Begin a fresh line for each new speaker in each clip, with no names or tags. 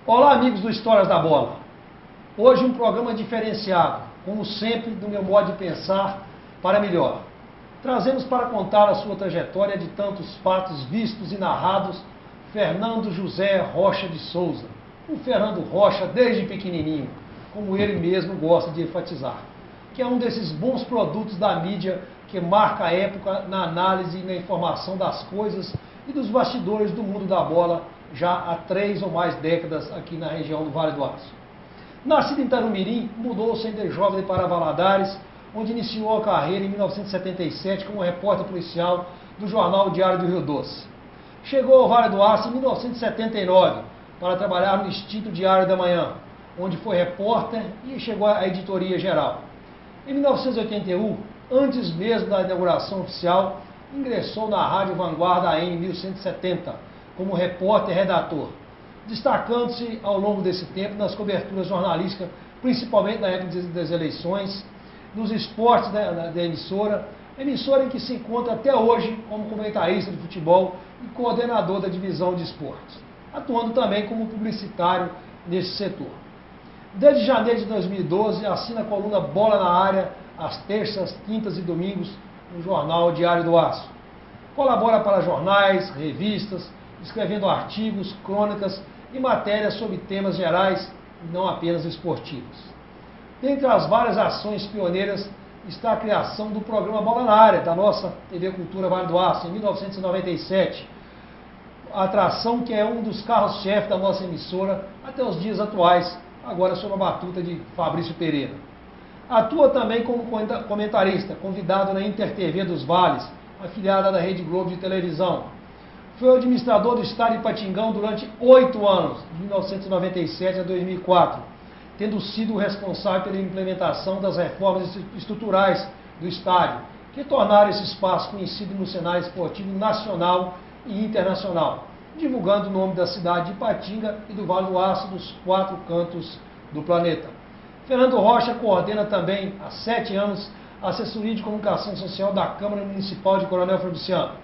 Olá, amigos do Histórias da Bola. Hoje um programa diferenciado, como sempre, do meu modo de pensar para melhor. Trazemos para contar a sua trajetória de tantos fatos vistos e narrados Fernando José Rocha de Souza, o Fernando Rocha desde pequenininho, como ele mesmo gosta de enfatizar, que é um desses bons produtos da mídia que marca a época na análise e na informação das coisas e dos bastidores do mundo da bola já há 3 ou mais décadas aqui na região do Vale do Aço. Nascido em Tarumirim, mudou-se ainda jovem para Valadares, onde iniciou a carreira em 1977 como repórter policial do jornal Diário do Rio Doce. Chegou ao Vale do Aço em 1979 para trabalhar no extinto Diário da Manhã, onde foi repórter e chegou à editoria geral. Em 1981, antes mesmo da inauguração oficial, ingressou na Rádio Vanguarda AM 1170 como repórter e redator, destacando-se ao longo desse tempo nas coberturas jornalísticas, principalmente na época das eleições, nos esportes da emissora em que se encontra até hoje como comentarista de futebol e coordenador da divisão de esportes, atuando também como publicitário nesse setor. Desde janeiro de 2012, assina a coluna Bola na Área, às terças, quintas e domingos, no jornal Diário do Aço. Colabora para jornais, revistas, escrevendo artigos, crônicas e matérias sobre temas gerais e não apenas esportivos. Dentre as várias ações pioneiras está a criação do programa Bola na Área, da nossa TV Cultura Vale do Aço, em 1997. A atração que é um dos carros-chefe da nossa emissora até os dias atuais, agora sob a batuta de Fabrício Pereira. Atua também como comentarista, convidado na Inter TV dos Vales, afiliada da Rede Globo de televisão. Foi o administrador do estádio de Patingão durante 8 anos, de 1997 a 2004, tendo sido o responsável pela implementação das reformas estruturais do estádio, que tornaram esse espaço conhecido no cenário esportivo nacional e internacional, divulgando o nome da cidade de Ipatinga e do Vale do Aço dos 4 cantos do planeta. Fernando Rocha coordena também, há 7 anos, a assessoria de comunicação social da Câmara Municipal de Coronel Fabriciano.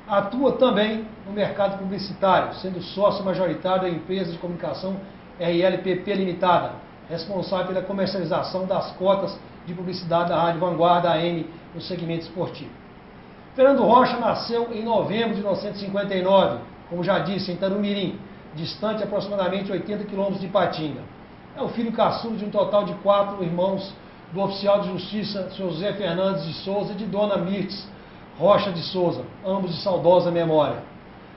Atua também no mercado publicitário, sendo sócio majoritário da empresa de comunicação RLPP Limitada, responsável pela comercialização das cotas de publicidade da Rádio Vanguarda AM no segmento esportivo. Fernando Rocha nasceu em novembro de 1959, como já disse, em Tarumirim, distante aproximadamente 80 quilômetros de Ipatinga. É o filho caçulo de um total de 4 irmãos do oficial de justiça, Sr. José Fernandes de Souza, e de Dona Mirtes Rocha de Souza, ambos de saudosa memória.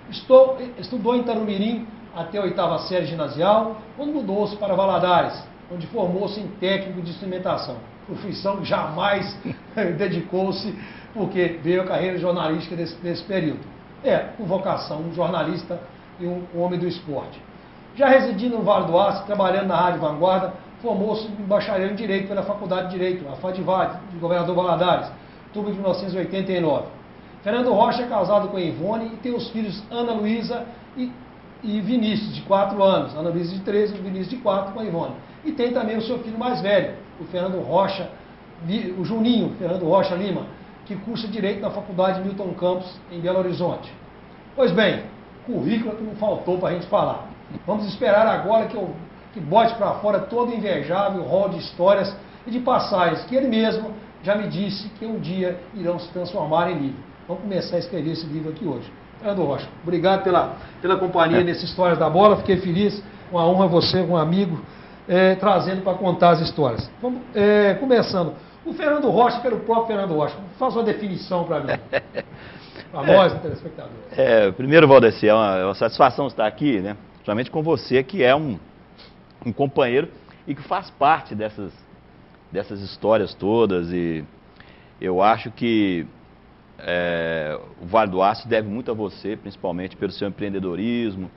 Estudou em Tarumirim até a 8ª série ginasial, quando mudou-se para Valadares, onde formou-se em técnico de instrumentação, profissão que jamais dedicou-se, porque veio a carreira jornalística nesse período. Com vocação, um jornalista e um homem do esporte. Já residindo no Vale do Aço, trabalhando na Rádio Vanguarda, formou-se em bacharel em Direito pela Faculdade de Direito, a FADVAD, de Governador Valadares, outubro de 1989. Fernando Rocha é casado com a Ivone e tem os filhos Ana Luísa e Vinícius, de 4 anos. Ana Luísa de 13 e Vinícius de 4 com a Ivone. E tem também o seu filho mais velho, o Fernando Rocha, o Juninho Fernando Rocha Lima, que cursa Direito na Faculdade Milton Campos, em Belo Horizonte. Pois bem, currículo que não faltou para a gente falar. Vamos esperar agora que bote para fora todo o invejável rol de histórias e de passagens que ele mesmo já me disse que um dia irão se transformar em livro. Vamos começar a escrever esse livro aqui hoje. Fernando Rocha, obrigado pela companhia nesse Histórias da Bola. Fiquei feliz, uma honra você, um amigo, trazendo para contar as histórias. Vamos, começando. O Fernando Rocha, pelo próprio Fernando Rocha, faz uma definição para mim, para nós, telespectadores.
Primeiro, Valdeci, é uma satisfação estar aqui, né? Principalmente com você, que é um companheiro e que faz parte dessas histórias todas, e eu acho que o Vale do Aço deve muito a você, principalmente pelo seu empreendedorismo,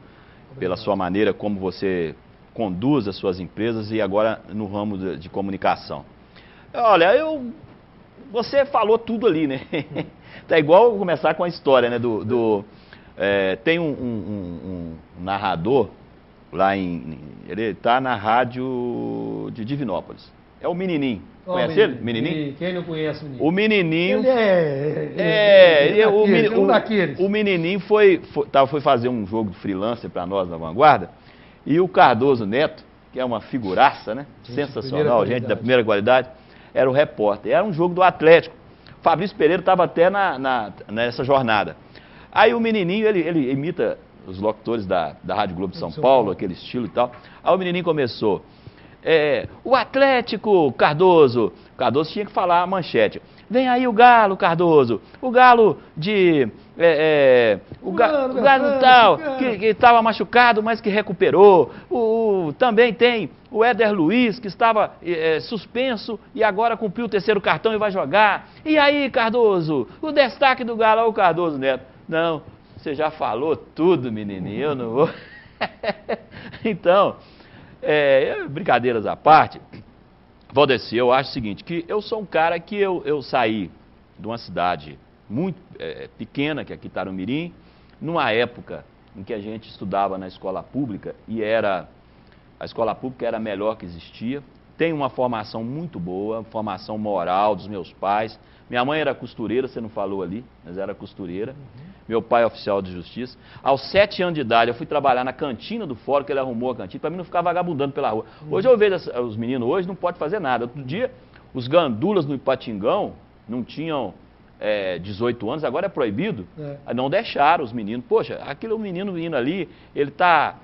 pela sua maneira como você conduz as suas empresas e agora no ramo de comunicação. Olha, você falou tudo ali, né? Tá igual começar com a história, né? Tem um narrador lá ele está na rádio de Divinópolis. É o Menininho. Conhece ele? Menininho?
Quem não conhece o Menininho?
O Menininho...
Um daqueles.
O Menininho foi fazer um jogo de freelancer para nós na Vanguarda E o Cardoso Neto, que é uma figuraça, né?
Gente,
Sensacional, gente da primeira qualidade, era o repórter. Era um jogo do Atlético. Fabrício Pereira estava até nessa jornada. Aí o menininho, ele imita os locutores da Rádio Globo de São Paulo, aquele estilo e tal. Aí o menininho começou. O Atlético, Cardoso. Cardoso tinha que falar a manchete. Vem aí o Galo, Cardoso. O Galo de... o Galo tal, que estava machucado, mas que recuperou. Também tem o Éder Luiz, que estava suspenso e agora cumpriu o 3º cartão e vai jogar. E aí, Cardoso, o destaque do Galo é o Cardoso Neto. Não, você já falou tudo, menininho, eu não vou... Então, brincadeiras à parte... Valdeci, eu acho o seguinte, que eu sou um cara que eu saí de uma cidade muito pequena, que é aqui Tarumirim, numa época em que a gente estudava na escola pública e a escola pública era a melhor que existia. Tenho uma formação muito boa, formação moral dos meus pais. Minha mãe era costureira, você não falou ali, mas era costureira. Meu pai é oficial de justiça. Aos 7 anos de idade, eu fui trabalhar na cantina do fórum, que ele arrumou a cantina, para mim não ficar vagabundando pela rua. Hoje eu vejo os meninos, hoje não pode fazer nada. Outro dia, os gandulas no Ipatingão não tinham 18 anos, agora é proibido. Não deixaram os meninos. Poxa, aquele menino indo ali, ele está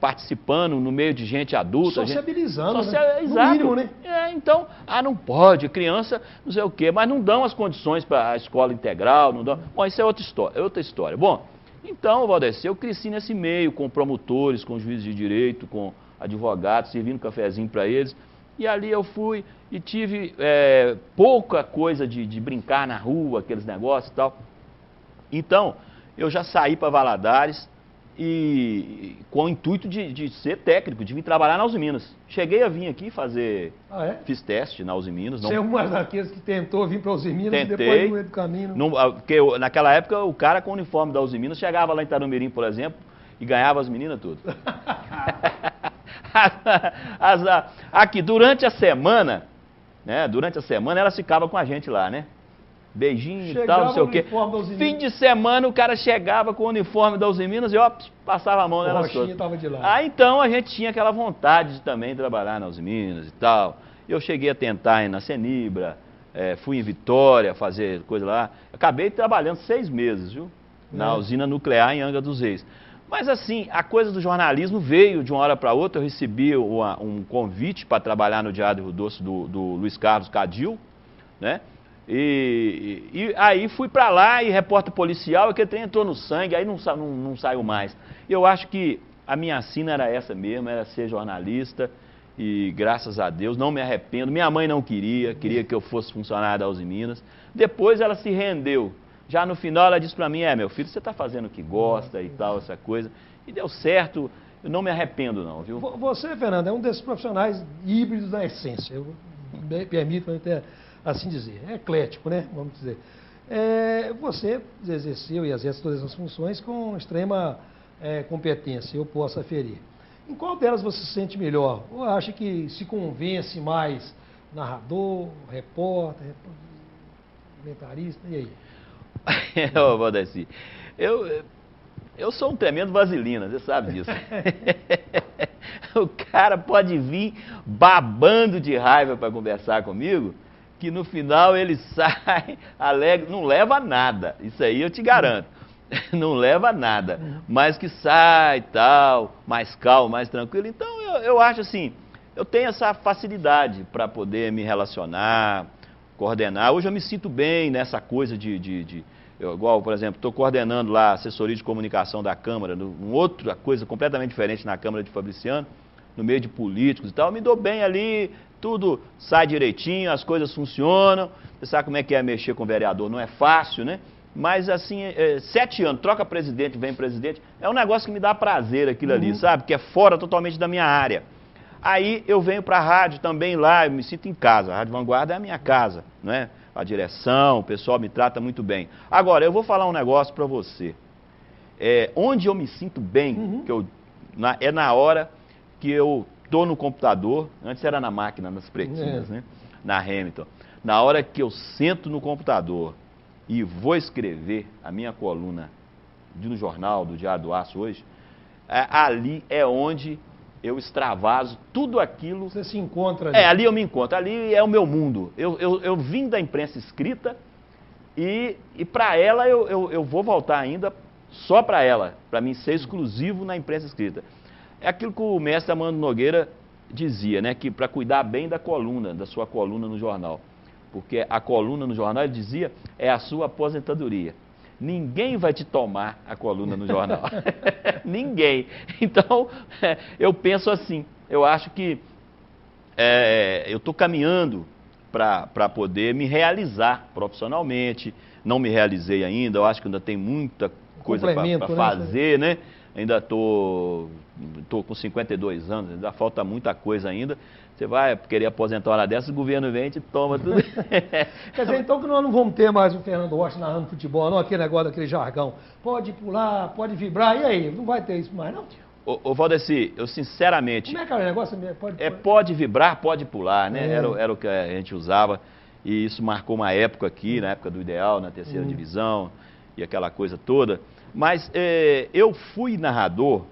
participando no meio de gente adulta.
Sociabilizando,
né?
No mínimo, né?
Então, não pode, criança, não sei o quê, mas não dão as condições para a escola integral, não dão. Bom, isso é outra história. Bom, então, Valdeci, eu cresci nesse meio, com promotores, com juízes de direito, com advogados, servindo cafezinho para eles, e ali eu fui e tive pouca coisa de brincar na rua, aqueles negócios e tal. Então, eu já saí para Valadares, e com o intuito de ser técnico, de vir trabalhar na Uzi Minas. Cheguei a vir aqui fazer, fiz teste na Uzi Minas.
Você é um daqueles que tentou vir para a Uzi Minas e depois no meio do caminho...
Porque naquela época o cara com o uniforme da Uzi Minas chegava lá em Tarumirim, por exemplo, e ganhava as meninas tudo. Aqui, durante a semana, elas ficavam com a gente lá, né? Beijinho e tal, não sei o quê. Fim de semana o cara chegava com o uniforme da Uzi Minas e passava a mão nelas todas.
Tava de lá.
Então a gente tinha aquela vontade de também trabalhar na Uzi Minas e tal. Eu cheguei a tentar ir na Cenibra, fui em Vitória fazer coisa lá. Acabei trabalhando 6 meses, viu? Na usina nuclear em Angra dos Reis. Mas assim, a coisa do jornalismo veio de uma hora para outra. Eu recebi um convite para trabalhar no Diário Rio Doce do Luiz Carlos Cadil, né? E aí fui para lá e repórter policial, aquele trem entrou no sangue, aí não saiu mais. Eu acho que a minha sina era essa mesmo, era ser jornalista e graças a Deus não me arrependo. Minha mãe não queria que eu fosse funcionário da Uzi Minas. Depois ela se rendeu. Já no final ela disse para mim, meu filho, você está fazendo o que gosta e tal, essa coisa. E deu certo, eu não me arrependo não, viu?
Você, Fernando, é um desses profissionais híbridos da essência. Eu me permito até... assim dizer, é eclético, né? Vamos dizer. Você exerceu e exerce todas essas funções com extrema competência, eu posso aferir. Em qual delas você se sente melhor? Ou acha que se convence mais narrador, repórter, comentarista, e aí?
Valdeci, eu sou um tremendo vaselina, você sabe disso. O cara pode vir babando de raiva para conversar comigo, que no final ele sai alegre, não leva nada, isso aí eu te garanto, não leva nada, mas que sai tal, mais calmo, mais tranquilo. Então eu acho assim, eu tenho essa facilidade para poder me relacionar, coordenar. Hoje eu me sinto bem nessa coisa igual, por exemplo, estou coordenando lá a assessoria de comunicação da Câmara, outra coisa completamente diferente na Câmara de Fabriciano, no meio de políticos e tal, eu me dou bem ali, tudo sai direitinho, as coisas funcionam. Você sabe como é que é mexer com vereador, não é fácil, né? Mas assim, 7 anos, troca presidente, vem presidente, é um negócio que me dá prazer aquilo ali, sabe? Que é fora totalmente da minha área. Aí eu venho para a rádio também lá, eu me sinto em casa, a Rádio Vanguarda é a minha casa, não é? A direção, o pessoal me trata muito bem. Agora, eu vou falar um negócio para você. Onde eu me sinto bem, é na hora que eu estou no computador, antes era na máquina, nas pretinhas, né? Na Hamilton. Na hora que eu sento no computador e vou escrever a minha coluna no jornal, do Diário do Aço hoje, ali é onde eu extravaso tudo aquilo.
Você se encontra ali.
Ali eu me encontro, ali é o meu mundo. Eu vim da imprensa escrita e para ela eu vou voltar ainda só para ela, para mim ser exclusivo na imprensa escrita. É aquilo que o mestre Amando Nogueira dizia, né, que para cuidar bem da sua coluna no jornal. Porque a coluna no jornal, ele dizia, é a sua aposentadoria. Ninguém vai te tomar a coluna no jornal. Ninguém. Então, eu penso assim, eu acho que eu estou caminhando para poder me realizar profissionalmente. Não me realizei ainda, eu acho que ainda tem muita coisa para fazer, né? Ainda estou com 52 anos, ainda falta muita coisa ainda. Você vai querer aposentar uma hora dessa, o governo vem e te toma tudo.
Quer dizer, então que nós não vamos ter mais o Fernando Rocha narrando futebol, não aquele negócio daquele jargão. Pode pular, pode vibrar, e aí? Não vai ter isso mais, não?
Ô Valdeci, eu sinceramente...
Como é que é o negócio?
Pode vibrar, pode pular, né? Era o que a gente usava. E isso marcou uma época aqui, na época do Ideal, na terceira divisão, e aquela coisa toda. Mas eu fui narrador,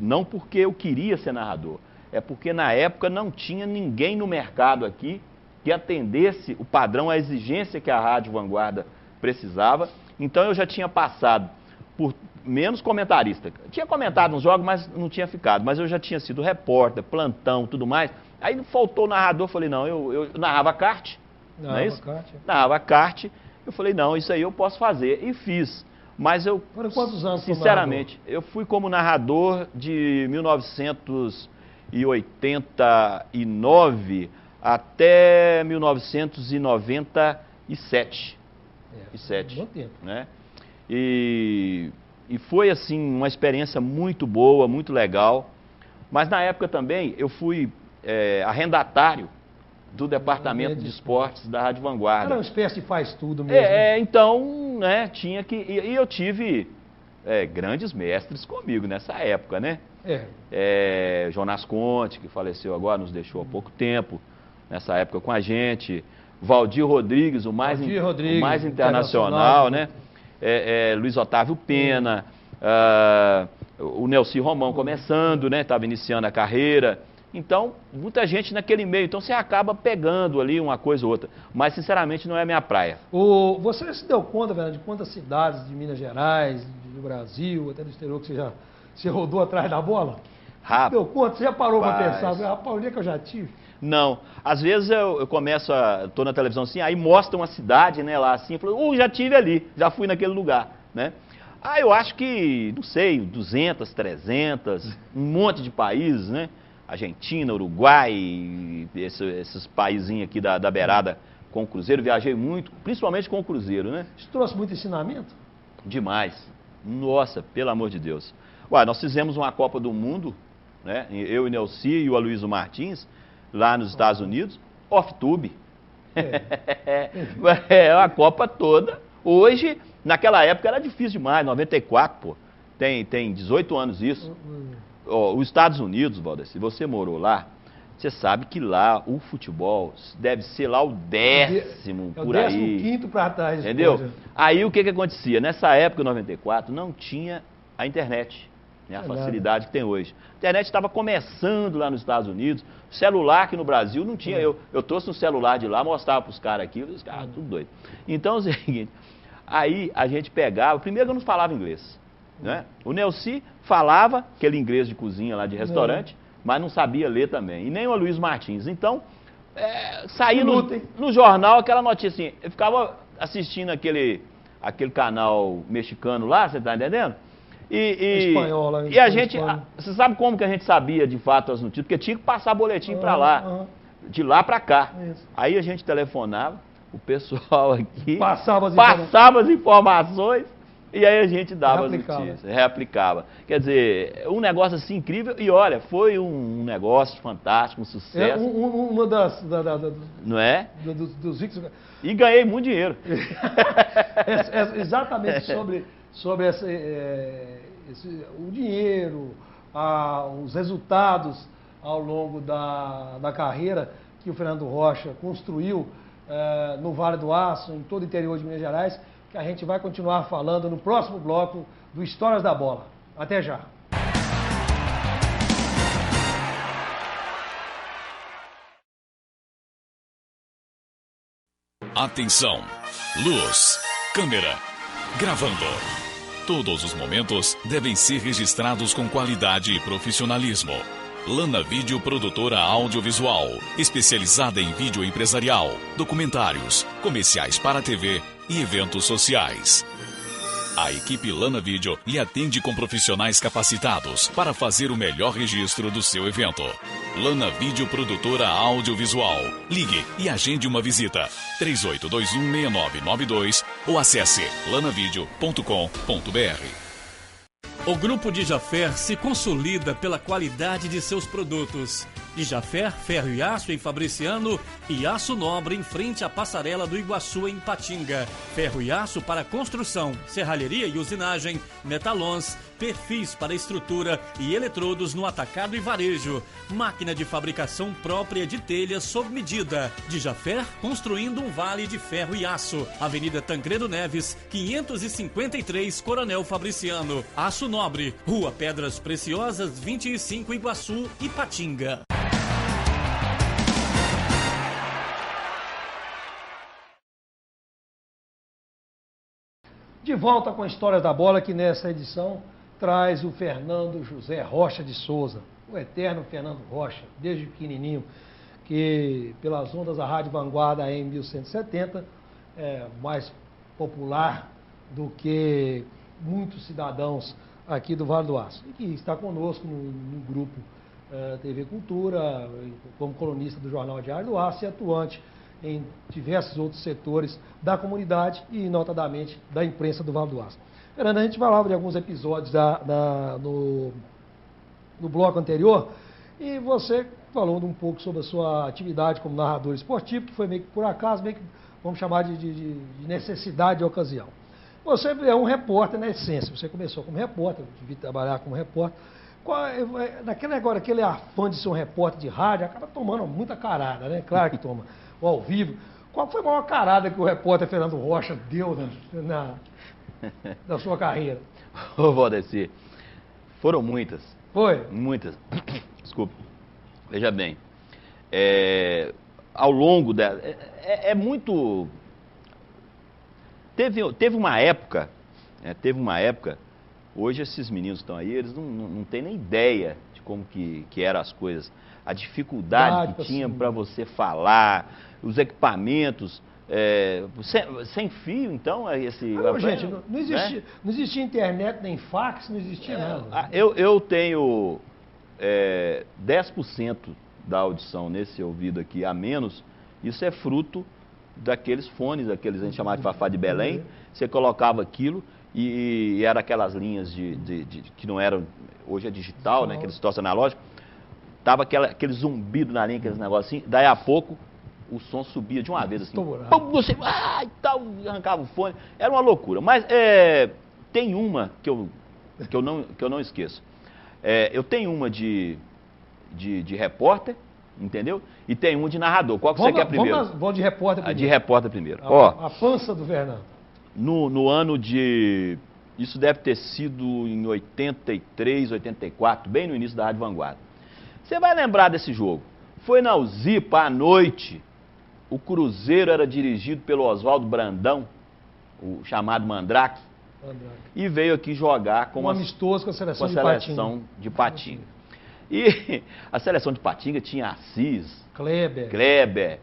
não porque eu queria ser narrador, é porque na época não tinha ninguém no mercado aqui que atendesse o padrão, a exigência que a Rádio Vanguarda precisava. Então eu já tinha passado por menos comentarista. Tinha comentado nos jogos, mas não tinha ficado. Mas eu já tinha sido repórter, plantão, tudo mais. Aí faltou o narrador, falei, não, eu narrava kart, não é isso? Narrava kart. Eu falei, não, isso aí eu posso fazer. E fiz. Mas eu,
foram quantos anos
sinceramente, eu fui como narrador de 1989 até 1997.
Bom tempo.
Né? E foi, assim, uma experiência muito boa, muito legal. Mas na época também eu fui arrendatário do Departamento de Esportes da Rádio Vanguarda.
Era uma espécie de faz tudo mesmo.
Então, né, tinha que... E eu tive grandes mestres comigo nessa época, né? Jonas Conte, que faleceu agora, nos deixou há pouco tempo, nessa época com a gente. Valdir Rodrigues, o mais internacional, né? Luiz Otávio Pena, o Nelci Romão começando, né? Estava iniciando a carreira. Então, muita gente naquele meio. Então, você acaba pegando ali uma coisa ou outra. Mas, sinceramente, não é a minha praia.
Você se deu conta, Fernando, de quantas cidades de Minas Gerais, do Brasil, até do exterior, que você rodou atrás da bola?
Rapaz,
deu conta? Você já parou para pensar? Rapaz, onde é que eu já tive?
Não. Às vezes eu começo estou na televisão assim, aí mostra uma cidade, né, lá assim, eu falo, já tive ali, já fui naquele lugar, né? Eu acho que, não sei, 200, 300, um monte de países, né? Argentina, Uruguai, esses paizinhos aqui da beirada com o Cruzeiro, viajei muito, principalmente com o Cruzeiro, né?
Isso trouxe muito ensinamento?
Demais. Nossa, pelo amor de Deus. Ué, nós fizemos uma Copa do Mundo, né? Eu e Nelci e o Aloysio Martins, lá nos Estados Unidos, off-tube. A Copa toda. Hoje, naquela época era difícil demais, 94, pô. Tem 18 anos isso. Os Estados Unidos, Valdeci, se você morou lá, você sabe que lá o futebol deve ser lá o 10º por aí.
O 15º para trás.
Entendeu? Aí o que acontecia? Nessa época, 94, não tinha a internet, né? A facilidade que tem hoje. A internet estava começando lá nos Estados Unidos, celular aqui no Brasil não tinha. Eu trouxe um celular de lá, mostrava para os caras aqui, os caras tudo doido. Então é o seguinte, aí a gente pegava, primeiro eu não falava inglês, né? O Nelci falava aquele inglês de cozinha lá de restaurante, mas não sabia ler também, e nem o Aloysio Martins. Então, saía no jornal aquela notícia assim, eu ficava assistindo aquele canal mexicano lá, você tá entendendo?
Espanhol,
e a gente, você sabe como que a gente sabia de fato as notícias? Porque tinha que passar boletim para lá, de lá para cá. Isso. Aí a gente telefonava, o pessoal aqui passava as informações e aí a gente dava as notícias, reaplicava. Quer dizer, um negócio assim incrível e olha, foi um negócio fantástico, um sucesso.
Uma
não é?
Dos ricos.
E ganhei muito dinheiro.
Exatamente sobre o dinheiro, os resultados ao longo da carreira que o Fernando Rocha construiu no Vale do Aço, em todo o interior de Minas Gerais, que a gente vai continuar falando no próximo bloco do Histórias da Bola. Até já.
Atenção, luz, câmera, gravando. Todos os momentos devem ser registrados com qualidade e profissionalismo. Lana Vídeo Produtora Audiovisual, especializada em vídeo empresarial, documentários, comerciais para TV e eventos sociais. A equipe Lana Vídeo lhe atende com profissionais capacitados para fazer o melhor registro do seu evento. Lana Vídeo Produtora Audiovisual. Ligue e agende uma visita. 38216992 ou acesse lanavideo.com.br.
O Grupo Dijaffer se consolida pela qualidade de seus produtos. Dijaffer, ferro e aço em Fabriciano e aço nobre em frente à passarela do Iguaçu em Patinga. Ferro e aço para construção, serralheria e usinagem, metalons, perfis para estrutura e eletrodos no atacado e varejo. Máquina de fabricação própria de telhas sob medida. Dijaffer construindo um vale de ferro e aço. Avenida Tancredo Neves, 553, Coronel Fabriciano. Aço Nobre, Rua Pedras Preciosas, 25, Iguaçu, Ipatinga.
De volta com Histórias da Bola, que nessa edição traz o Fernando José Rocha de Souza, o eterno Fernando Rocha, desde pequenininho, que pelas ondas da Rádio Vanguarda em 1170 é mais popular do que muitos cidadãos aqui do Vale do Aço, e que está conosco no grupo TV Cultura, como colunista do Jornal Diário do Aço e atuante em diversos outros setores da comunidade e, notadamente, da imprensa do Vale do Aço. Fernando, a gente falava de alguns episódios no bloco anterior e você falou um pouco sobre a sua atividade como narrador esportivo, que foi meio que por acaso, meio que, vamos chamar de necessidade de ocasião. Você é um repórter na essência, você começou como repórter, devia trabalhar como repórter. Naquele negócio, aquele afã de ser um repórter de rádio, acaba tomando muita carada, né? Claro que toma, ao vivo. Qual foi a maior carada que o repórter Fernando Rocha deu na sua carreira?
Ô, Valdeci, foram muitas.
Foi?
Muitas. Desculpa. Veja bem, ao longo dela, muito... Teve uma época, hoje esses meninos estão aí, eles não têm nem ideia de como que eram as coisas. A dificuldade que tinha para você falar, os equipamentos, sem fio, então,
gente, não existia internet, nem fax, não existia nada.
Eu tenho 10% da audição nesse ouvido aqui a menos, isso é fruto daqueles fones, aqueles a gente chamava de Fafá de Belém, você colocava aquilo e era aquelas linhas que não eram, hoje é digital, né, aqueles troços analógicos, tava aquele zumbido na linha, aqueles negocinhos, daí a pouco o som subia de uma vez assim, pum, você, e tal, arrancava o fone, era uma loucura, mas tem uma que eu não esqueço, eu tenho uma de repórter, entendeu? E tem uma de narrador. Qual que você quer primeiro?
Vamos de repórter primeiro.
A de repórter primeiro.
A pança do Fernando.
No ano de... Isso deve ter sido em 83, 84, bem no início da Rádio Vanguarda. Você vai lembrar desse jogo. Foi na Uzipa, à noite, o Cruzeiro era dirigido pelo Oswaldo Brandão, o chamado Mandrake, e veio aqui jogar com
amistoso com a seleção
de Patinga. E a seleção de Patinga tinha Assis, Kleber,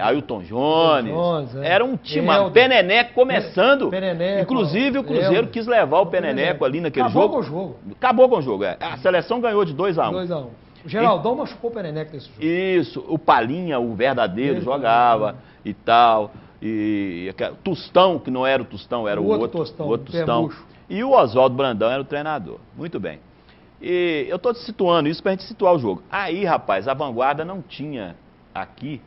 Ailton Jones, era um time, Peneneco começando, inclusive o Cruzeiro quis levar o Peneneco ali naquele jogo. Acabou com o jogo, A seleção ganhou de 2-1.
2-1. O Geraldão machucou o Peneneco nesse jogo.
Isso, o Palinha, o verdadeiro, jogava e tal. E Tostão, que não era o Tostão, era o outro Tostão. E o Oswaldo Brandão era o treinador. Muito bem. E eu estou te situando isso para a gente situar o jogo. Aí, rapaz, a Vanguarda não tinha aqui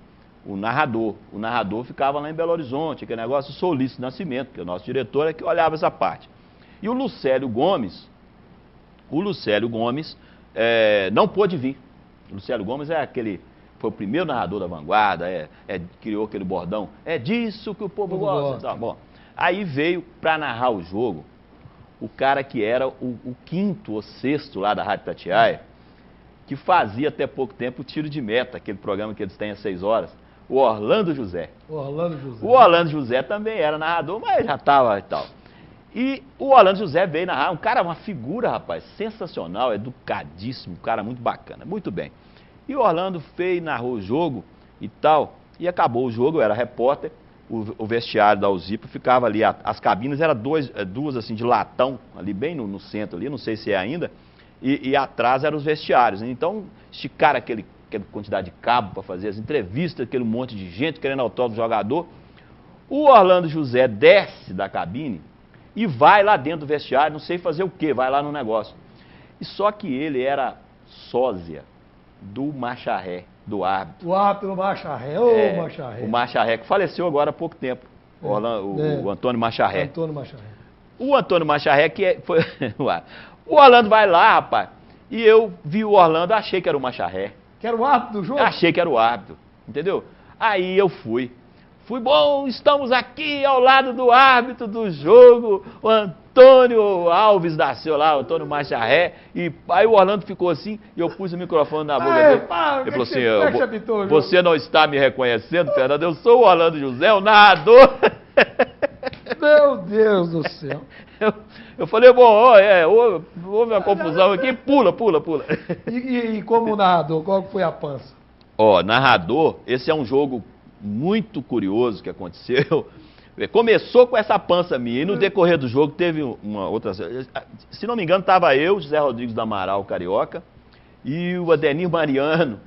o narrador. O narrador ficava lá em Belo Horizonte, aquele negócio, o Solício Nascimento, que é o nosso diretor, é que olhava essa parte. E o Lucélio Gomes não pôde vir. O Lucélio Gomes foi o primeiro narrador da Vanguarda, criou aquele bordão, é disso que o povo gosta. Tá, bom. Aí veio para narrar o jogo o cara que era o quinto ou sexto lá da Rádio Itatiaia, que fazia até pouco tempo o Tiro de Meta, aquele programa que eles têm às 6 horas, o Orlando José.
O Orlando José.
O Orlando José também era narrador, mas já estava e tal. E o Orlando José veio narrar, um cara, uma figura, rapaz, sensacional, educadíssimo, um cara muito bacana, muito bem. E o Orlando narrou o jogo e tal, e acabou o jogo, eu era repórter, o vestiário da Uzipa ficava ali, as cabines eram duas assim de latão, ali bem no centro ali, não sei se é ainda, e atrás eram os vestiários. Então, esticaram aquela quantidade de cabo para fazer as entrevistas, aquele monte de gente querendo autógrafo do jogador. O Orlando José desce da cabine e vai lá dentro do vestiário, não sei fazer o quê, vai lá no negócio. E só que ele era sósia do Macharré, do árbitro.
O árbitro Macharré, Macharré.
O Macharré, que faleceu agora há pouco tempo. O Antônio Macharré.
Antônio Macharré.
O Antônio Macharré, que foi... O Orlando vai lá, rapaz, e eu vi o Orlando, achei que era o Macharré.
Que era o árbitro do jogo?
Achei que era o árbitro, entendeu? Aí eu fui. Bom, estamos aqui ao lado do árbitro do jogo, o Antônio Alves nasceu lá, o Antônio Macharré, e aí o Orlando ficou assim, e eu pus o microfone na boca dele. Ele falou assim, você não está me reconhecendo, Fernando? Eu sou o Orlando José, o narrador.
Meu Deus do céu.
Eu falei, bom, houve uma confusão aqui, pula.
E como narrador, qual foi a pança?
Narrador, esse é um jogo muito curioso que aconteceu. Começou com essa pança minha, e no decorrer do jogo teve uma outra... Se não me engano, estava eu, José Rodrigues do Amaral, carioca, e o Adenir Mariano,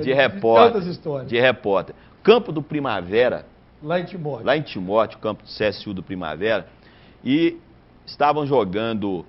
de repórter.
Tantas histórias.
De repórter. Campo do Primavera.
Lá em Timóteo.
Lá em Timóteo, campo do CSU do Primavera. E estavam jogando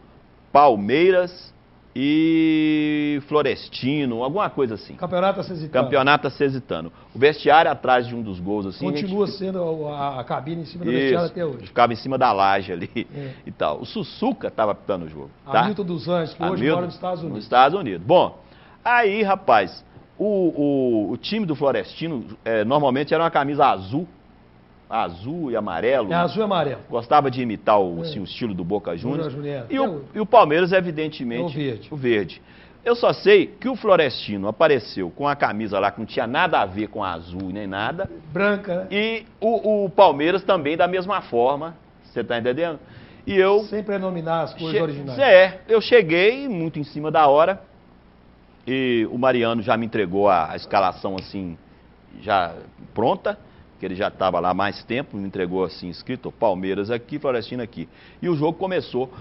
Palmeiras e Florestino, alguma coisa assim.
Campeonato Acesitano.
Campeonato Acesitano. O vestiário atrás de um dos gols, assim...
Continua sendo a cabine em cima do vestiário até hoje.
Ficava em cima da laje ali e tal. O Sussuca estava apitando o jogo. Tá?
Hamilton dos Anjos, que hoje mora nos Estados Unidos.
Nos Estados Unidos. Bom, aí, rapaz, o time do Florestino normalmente era uma camisa azul e amarelo.
Azul e amarelo.
Gostava de imitar o estilo do Boca Juniors.
Juniors.
E o Palmeiras, evidentemente, o verde. Eu só sei que o Florestino apareceu com a camisa lá que não tinha nada a ver com azul nem nada.
Branca, né?
E o Palmeiras também da mesma forma. Você está entendendo? E eu...
Sem prenominar as coisas originais.
Eu cheguei muito em cima da hora. E o Mariano já me entregou a escalação assim, já pronta. Que ele já estava lá há mais tempo, me entregou assim, escrito, Palmeiras aqui, Florestino aqui. E o jogo começou,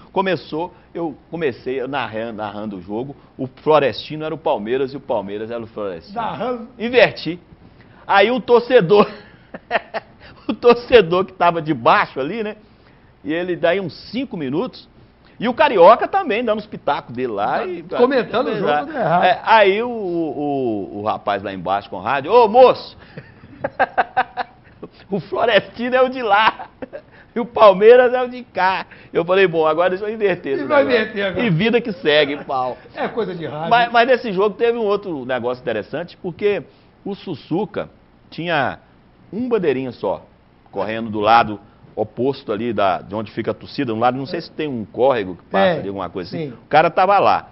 eu comecei narrando o jogo, o Florestino era o Palmeiras e o Palmeiras era o Florestino.
Narrando?
Inverti. Aí o torcedor que estava de baixo ali, né, e ele daí uns 5 minutos, e o Carioca também, dando os pitacos dele lá.
Comentando o jogo tudo errado.
Aí o rapaz lá embaixo com o rádio, ô moço... O Florestino é o de lá e o Palmeiras é o de cá. Eu falei, bom, agora deixa eu inverter. E vida que segue, pau.
É coisa de rádio.
Mas nesse jogo teve um outro negócio interessante, porque o Sussuca tinha um bandeirinha só, correndo do lado oposto ali de onde fica a torcida. Um lado, não sei se tem um córrego que passa ali, alguma coisa assim. O cara estava lá.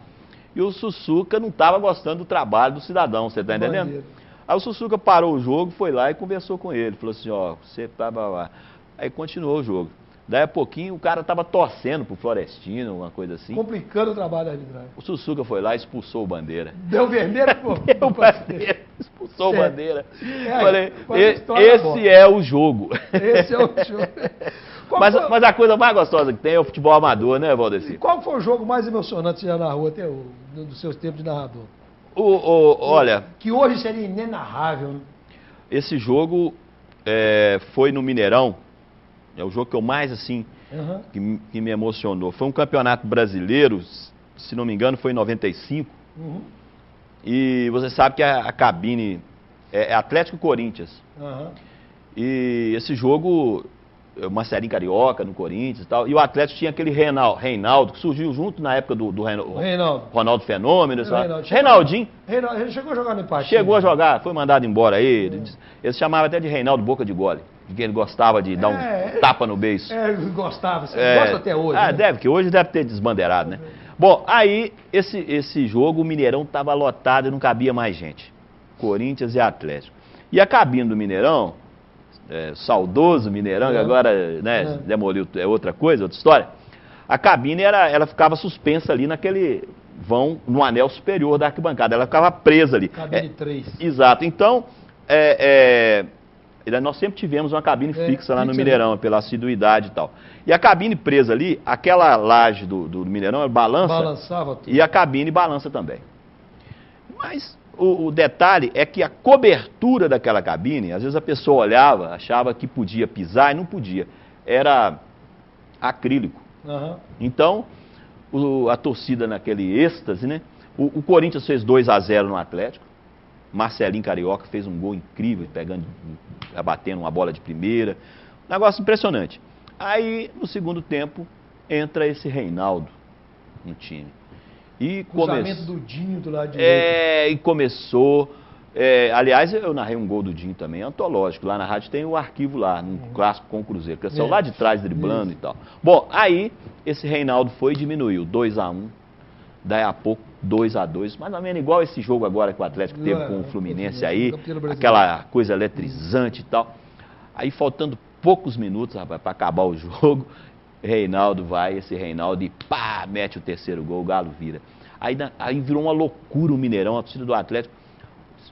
E o Sussuca não estava gostando do trabalho do cidadão, você está entendendo?
Bandeiro.
Aí o Sussuca parou o jogo, foi lá e conversou com ele. Falou assim, você tá... Aí continuou o jogo. Daí a pouquinho o cara tava torcendo pro Florestino, uma coisa assim.
Complicando o trabalho da arbitragem.
O Sussuca foi lá e expulsou o Bandeira.
Deu vermelho, pô.
Deu Bandeira, expulsou o Bandeira. Falei, esse é o jogo.
Esse é o jogo.
Mas a coisa mais gostosa que tem é o futebol amador, né, Valdeci?
Qual foi o jogo mais emocionante que você já narrou até dos seus tempos de narrador?
Olha...
Que hoje seria inenarrável, né?
Esse jogo foi no Mineirão. É o jogo que eu mais, assim, que me emocionou. Foi um campeonato brasileiro, se não me engano, foi em 95. E você sabe que a cabine é Atlético e Corinthians. E esse jogo... uma série carioca no Corinthians e tal. E o Atlético tinha aquele Reinaldo, que surgiu junto na época do Ronaldo Fenômeno. Reinaldinho.
Ele chegou a jogar no empate.
Chegou a jogar, foi mandado embora aí. Eles chamavam até de Reinaldo Boca de Gole. que ele gostava de dar um tapa no beiço.
Gostava, gosta até hoje.
Né? Que hoje deve ter desbandeirado, né? Bom, aí esse jogo, o Mineirão estava lotado e não cabia mais gente. Corinthians e Atlético. E a cabine do Mineirão, saudoso Mineirão, que agora demoliu, é outra coisa, outra história. A cabine ela ficava suspensa ali naquele vão, no anel superior da arquibancada. Ela ficava presa ali.
Cabine 3.
Exato. Então, nós sempre tivemos uma cabine fixa lá no Mineirão, pela assiduidade e tal. E a cabine presa ali, aquela laje do Mineirão, ela
balançava tudo.
E a cabine balança também. Mas o detalhe é que a cobertura daquela cabine, às vezes a pessoa olhava, achava que podia pisar e não podia. Era acrílico.
Uhum.
Então, a torcida naquele êxtase, né? O Corinthians fez 2-0 no Atlético. Marcelinho Carioca fez um gol incrível, batendo uma bola de primeira. Um negócio impressionante. Aí, no segundo tempo, entra esse Reinaldo no time. E
cruzamento do Dinho do lado direito.
E começou... aliás, eu narrei um gol do Dinho também, antológico. Lá na rádio tem o arquivo lá, no clássico com o Cruzeiro. Que é lá de trás, driblando e tal. Bom, aí, esse Reinaldo foi e diminuiu. 2-1. Daí a pouco, 2-2, mais ou menos igual esse jogo agora que o Atlético teve com o Fluminense aí, aquela coisa eletrizante e tal. Aí faltando poucos minutos, rapaz, para acabar o jogo, esse Reinaldo, e pá, mete o terceiro gol, o Galo vira. Aí virou uma loucura o Mineirão, a torcida do Atlético,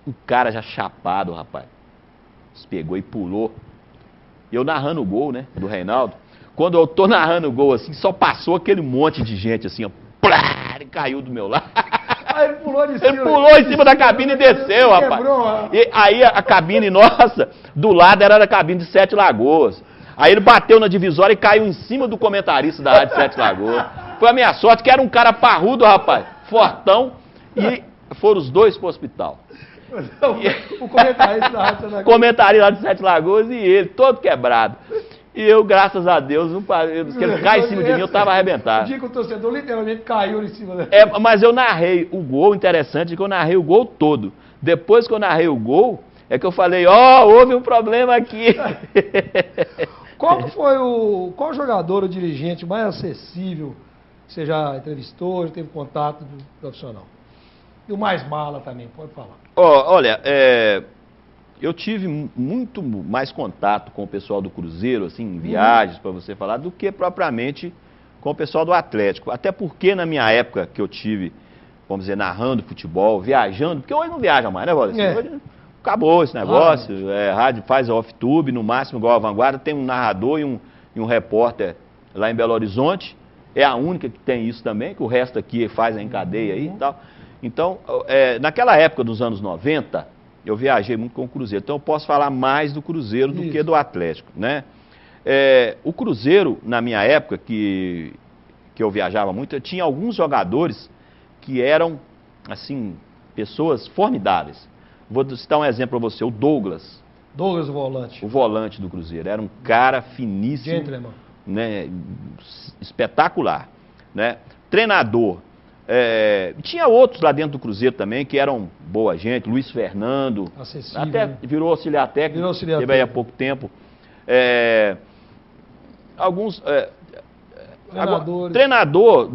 o cara já chapado, rapaz, se pegou e pulou. E eu narrando o gol, né, do Reinaldo, quando eu tô narrando o gol assim, só passou aquele monte de gente assim, ó, plá, ele caiu do meu lado.
Ele pulou de cima.
Ele pulou em cima da cabine e desceu, rapaz.
Quebrou,
e aí a cabine nossa, do lado era da cabine de Sete Lagoas. Aí ele bateu na divisória e caiu em cima do comentarista da Rádio Sete Lagoas. Foi a minha sorte, que era um cara parrudo, rapaz, fortão, e foram os dois pro hospital.
O comentarista da Rádio Sete Lagoas.
Comentarista lá de Sete Lagoas e ele, todo quebrado. E eu, graças a Deus, que ele cai em cima de mim, eu estava arrebentado.
O dia que o torcedor literalmente caiu em cima dele.
Mas eu narrei o gol, interessante, que eu narrei o gol todo. Depois que eu narrei o gol, é que eu falei, houve um problema aqui.
Qual jogador ou dirigente mais acessível que você já entrevistou, já teve contato do profissional? E o mais mala também, pode falar.
Olha, eu tive muito mais contato com o pessoal do Cruzeiro, assim, em viagens, para você falar, do que propriamente com o pessoal do Atlético. Até porque na minha época que eu tive, vamos dizer, narrando futebol, viajando, porque hoje não viaja mais, né, Valdeci? Hoje acabou esse negócio, rádio faz off-tube, no máximo igual a Vanguarda, tem um narrador e um repórter lá em Belo Horizonte, é a única que tem isso também, que o resto aqui faz em cadeia aí e tal. Então, naquela época dos anos 90, eu viajei muito com o Cruzeiro, então eu posso falar mais do Cruzeiro do que do Atlético, né? O Cruzeiro, na minha época, que eu viajava muito, eu tinha alguns jogadores que eram, assim, pessoas formidáveis. Vou citar um exemplo para você, o Douglas.
Douglas, o volante.
O volante do Cruzeiro, era um cara finíssimo.
Gentleman.
Né, espetacular, né? Treinador. Tinha outros lá dentro do Cruzeiro também que eram boa gente, Luiz Fernando,
acessível,
até virou auxiliar técnico, teve aí há pouco tempo. Alguns treinador,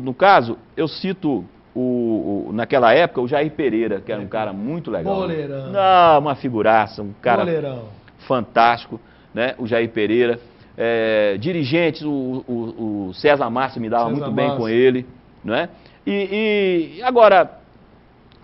no caso, eu cito naquela época o Jair Pereira, que era um cara muito legal.
Boleirão.
Não, uma figuraça, um cara
Boleirão.
Fantástico, né? O Jair Pereira. Dirigentes, o César Márcio me dava muito bem com ele, não é? E agora,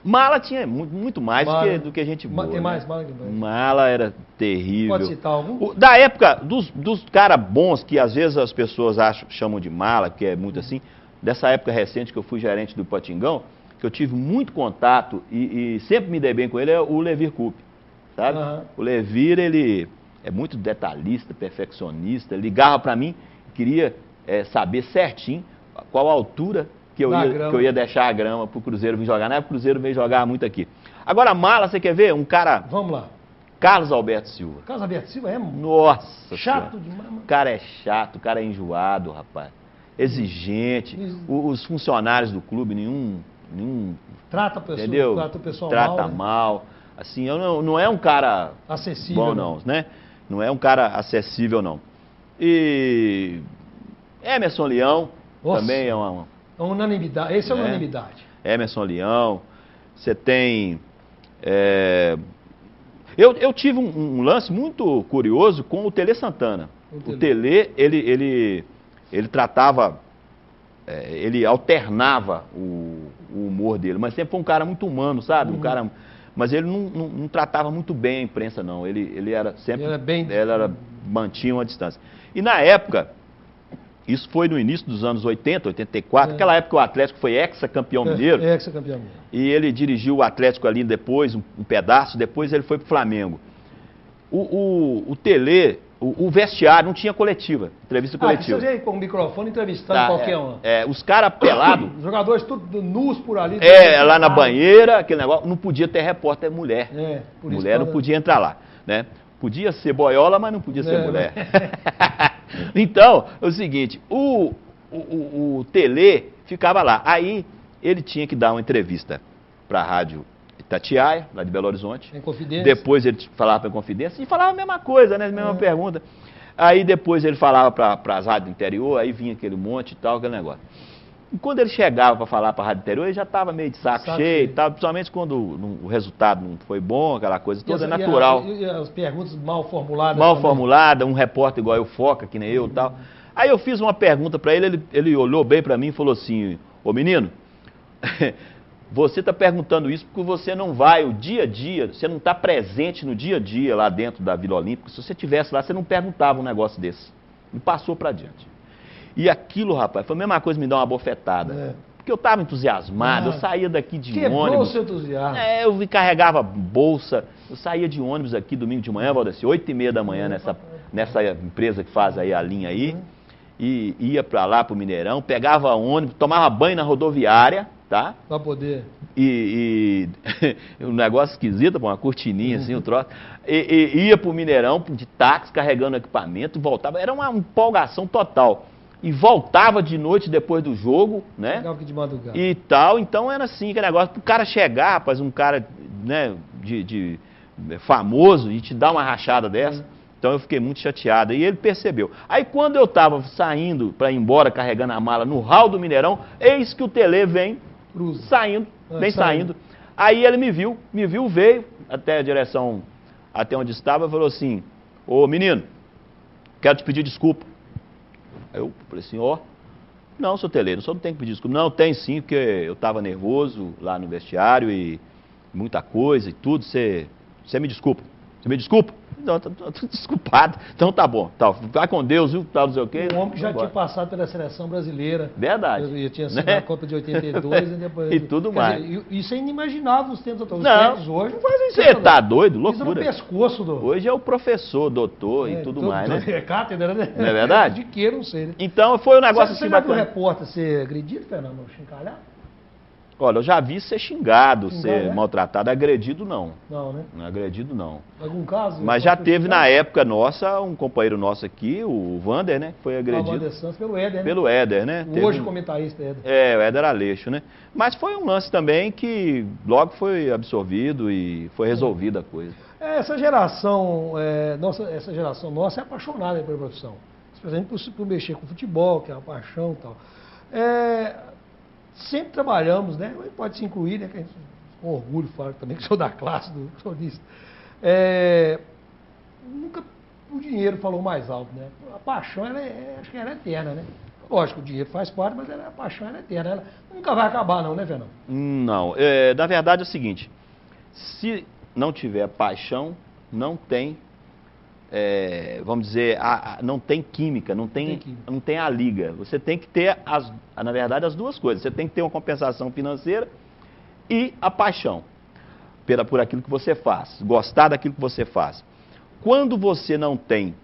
mala tinha muito mais do que a gente boa.
Tem mais
né?
mala que mais.
Mala era terrível.
Pode citar algum?
Da época, dos caras bons, que às vezes as pessoas chamam de mala, que é muito assim, dessa época recente que eu fui gerente do Potingão, que eu tive muito contato e sempre me dei bem com ele, é o Levir Coupe, sabe? O Levir, ele é muito detalhista, perfeccionista, ligava para mim, queria saber certinho qual a altura que eu ia deixar a grama para o Cruzeiro vir jogar. Na época o Cruzeiro veio jogar muito aqui. Agora, mala, você quer ver? Um cara...
Vamos lá.
Carlos Alberto Silva.
Carlos Alberto Silva é...
Nossa
chato demais.
O cara é chato, o cara é enjoado, rapaz. Exigente. Os funcionários do clube, nenhum
trata a pessoa,
entendeu?
Trata o pessoal
trata
mal.
mal. Assim, não é um cara
acessível,
bom, não, né? Não é um cara acessível, não. E Emerson Leão
Nossa,
também é uma...
É unanimidade. Esse é unanimidade.
Emerson Leão. Você tem... Eu tive um lance muito curioso com o Tele Santana. O Tele, ele tratava... ele alternava o humor dele, mas sempre foi um cara muito humano, sabe? Um cara... Mas ele não tratava muito bem a imprensa, não. Ele era sempre... mantinha uma distância. E na época, isso foi no início dos anos 80, 84, aquela época o Atlético foi ex-campeão mineiro.
Ex-campeão mineiro.
E ele dirigiu o Atlético ali depois, um pedaço, depois ele foi pro Flamengo. O Tele, o vestiário não tinha coletiva, entrevista coletiva.
Você veio com o microfone entrevistando qualquer um.
Os caras pelados.
Os jogadores tudo nus por ali.
Lá na banheira, aquele negócio, não podia ter repórter mulher.
Por isso
mulher não podia entrar lá, né? Podia ser boiola, mas não podia ser mulher. Então, é o seguinte, o Tele ficava lá. Aí ele tinha que dar uma entrevista para a rádio Itatiaia, lá de Belo Horizonte.
Em Confidência.
Depois ele falava para a Confidência e falava a mesma coisa, né? A mesma pergunta. Aí depois ele falava para as rádios do interior, aí vinha aquele monte e tal, aquele negócio. E quando ele chegava para falar para a rádio interior, ele já estava meio de saco cheio e tal, principalmente quando o resultado não foi bom, aquela coisa toda, é natural.
E as perguntas mal formuladas.
Mal formulada, um repórter igual eu, Foca, que nem eu e tal. Aí eu fiz uma pergunta para ele olhou bem para mim e falou assim, ô menino, você está perguntando isso porque você não vai o dia a dia, você não está presente no dia a dia lá dentro da Vila Olímpica. Se você estivesse lá, você não perguntava um negócio desse. E passou para adiante. E aquilo, rapaz, foi a mesma coisa me dar uma bofetada. Porque eu estava entusiasmado, eu saía daqui de ônibus.
Quebrou o seu entusiasmo.
Eu carregava bolsa, eu saía de ônibus aqui domingo de manhã, Valdeci, 8h30 da manhã nessa empresa que faz aí a linha aí. E ia para lá, para o Mineirão, pegava ônibus, tomava banho na rodoviária, tá?
Para poder...
um negócio esquisito, uma cortininha assim, um troço. Ia para o Mineirão de táxi, carregando equipamento, e voltava. Era uma empolgação total. E voltava de noite depois do jogo, né?
De madrugada.
E tal, então era assim, que negócio. Para o cara chegar, rapaz, um cara, né, famoso, e te dar uma rachada dessa. Então eu fiquei muito chateado. E ele percebeu. Aí quando eu estava saindo para ir embora, carregando a mala no hall do Mineirão, eis que o Tele vem saindo. Aí ele me viu, veio até a direção, até onde estava, e falou assim, ô menino, quero te pedir desculpa. Aí eu falei assim, não, seu Tele, o senhor não tem que pedir desculpa. Não, tem sim, porque eu estava nervoso lá no vestiário e muita coisa e tudo, você me desculpa. Você me desculpa? Não, tô desculpado. Então tá bom. Tá, vai com Deus, viu? Tá, não sei o quê.
Um homem que já tinha passado pela seleção brasileira.
Verdade.
Eu tinha sido na Copa de 82 e depois...
E tudo mais.
Dizer, isso é inimaginável nos tempos atuais.
Não.
Os tempos hoje não fazem isso.
Você tá doido? Loucura.
Isso no pescoço
Hoje é o professor, doutor e tudo mais, né?
É cátedra, né?
Não é verdade?
De que, não sei, né?
Então foi um negócio
Você
assim
já viu
bacana.
repórter ser agredido, Fernando, chincalhado?
Olha, eu já vi ser xingado, ser
né?
maltratado, agredido não.
Não, né?
Não agredido não.
Algum caso?
Mas já teve na época nossa, um companheiro nosso aqui, o Vander, né? Foi agredido.
Vander Santos pelo Éder, né?
Pelo Éder, né?
Hoje comentarista Éder.
O Éder Aleixo, né? Mas foi um lance também que logo foi absorvido e foi resolvida a coisa.
Essa geração nossa é apaixonada pela profissão. Especialmente por mexer com futebol, que é uma paixão e tal. Sempre trabalhamos, né? Pode se incluir, né? Que a gente, com orgulho falo também que sou da classe do sonista. Nunca o dinheiro falou mais alto, né? A paixão, acho que ela é eterna, né? Lógico, o dinheiro faz parte, mas a paixão é eterna. Ela nunca vai acabar não, né, Fernando?
Não. Na verdade é o seguinte, se não tiver paixão, não tem, vamos dizer, não tem química, não tem a liga. Você tem que ter, na verdade, as duas coisas. Você tem que ter uma compensação financeira e a paixão por aquilo que você faz, gostar daquilo que você faz. Quando você não tem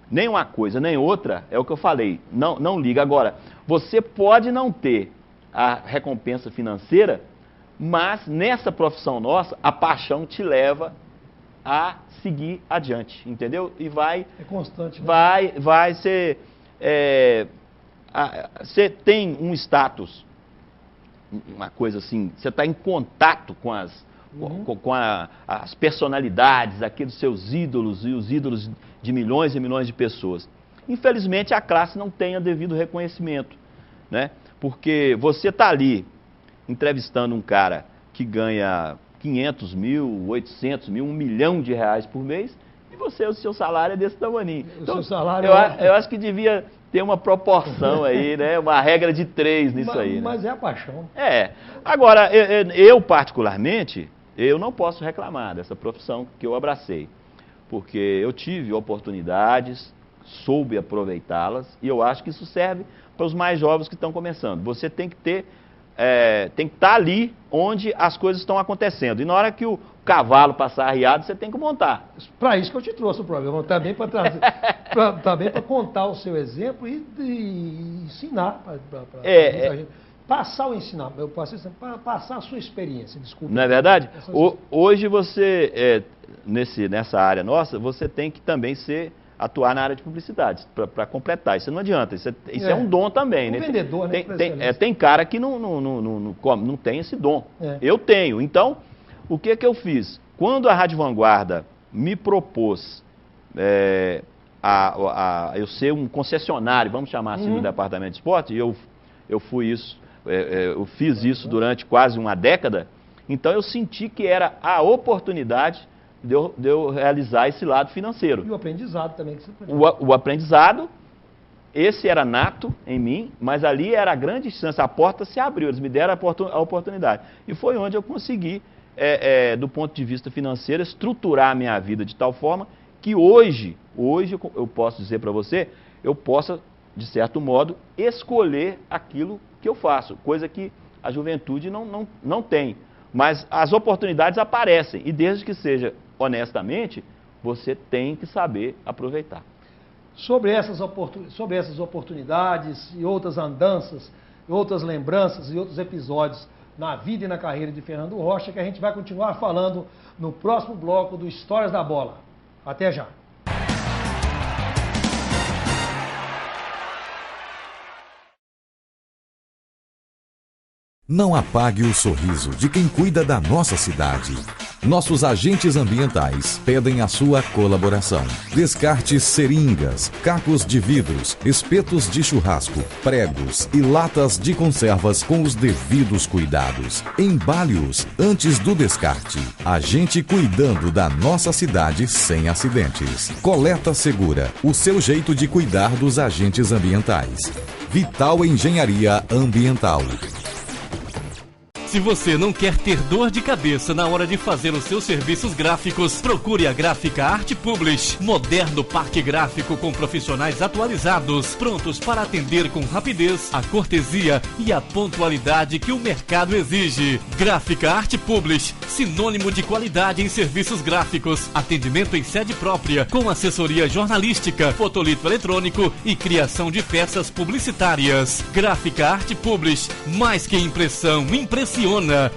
nem uma coisa, nem outra, é o que eu falei, não liga. Agora, você pode não ter a recompensa financeira, mas nessa profissão nossa, a paixão te leva a seguir adiante, entendeu? E vai...
É constante, né?
Vai ser... você tem um status, uma coisa assim, você está em contato com com as personalidades, aqueles seus ídolos e os ídolos de milhões e milhões de pessoas. Infelizmente, a classe não tem o devido reconhecimento, né? Porque você está ali entrevistando um cara que ganha 500 mil, 800 mil, 1 milhão de reais por mês, e o seu salário é desse tamanho. Então,
seu salário
eu acho que devia ter uma proporção aí, né? Uma regra de 3 nisso aí. Né?
Mas é a paixão.
Agora, eu particularmente, eu não posso reclamar dessa profissão que eu abracei, porque eu tive oportunidades, soube aproveitá-las, e eu acho que isso serve para os mais jovens que estão começando. Você tem que estar ali onde as coisas estão acontecendo. E na hora que o cavalo passar arriado, você tem que montar.
Para isso que eu te trouxe o programa, também para trazer, também para contar o seu exemplo e ensinar para muita gente. Passar o ensinar, eu passar a sua experiência, desculpa.
Não é verdade? Hoje você, nessa área nossa, você tem que também atuar na área de publicidade, para completar. Isso não adianta, isso é um dom também. Né?
Vendedor, né?
Tem cara que não tem esse dom. Eu tenho. Então, o que eu fiz? Quando a Rádio Vanguarda me propôs eu ser um concessionário, vamos chamar assim, do Departamento de Esporte, e eu fiz isso durante quase uma década, então eu senti que era a oportunidade de eu realizar esse lado financeiro.
E o aprendizado também.
O aprendizado, esse era nato em mim, mas ali era a grande chance, a porta se abriu, eles me deram a oportunidade. E foi onde eu consegui, do ponto de vista financeiro, estruturar a minha vida de tal forma que hoje eu posso dizer para você, eu possa, de certo modo, escolher aquilo que eu faço, coisa que a juventude não tem. Mas as oportunidades aparecem, e desde que seja honestamente, você tem que saber aproveitar.
Sobre essas oportunidades e outras andanças, outras lembranças e outros episódios na vida e na carreira de Fernando Rocha, que a gente vai continuar falando no próximo bloco do Histórias da Bola. Até já!
Não apague o sorriso de quem cuida da nossa cidade. Nossos agentes ambientais pedem a sua colaboração. Descarte seringas, cacos de vidros, espetos de churrasco, pregos e latas de conservas com os devidos cuidados. Embale-os antes do descarte. A gente cuidando da nossa cidade sem acidentes. Coleta Segura, o seu jeito de cuidar dos agentes ambientais. Vital Engenharia Ambiental.
Se você não quer ter dor de cabeça na hora de fazer os seus serviços gráficos, procure a Gráfica Arte Publish. Moderno parque gráfico com profissionais atualizados, prontos para atender com rapidez, a cortesia e a pontualidade que o mercado exige. Gráfica Arte Publish, sinônimo de qualidade em serviços gráficos. Atendimento em sede própria, com assessoria jornalística, fotolito eletrônico e criação de peças publicitárias. Gráfica Arte Publish, mais que impressão, impressiona.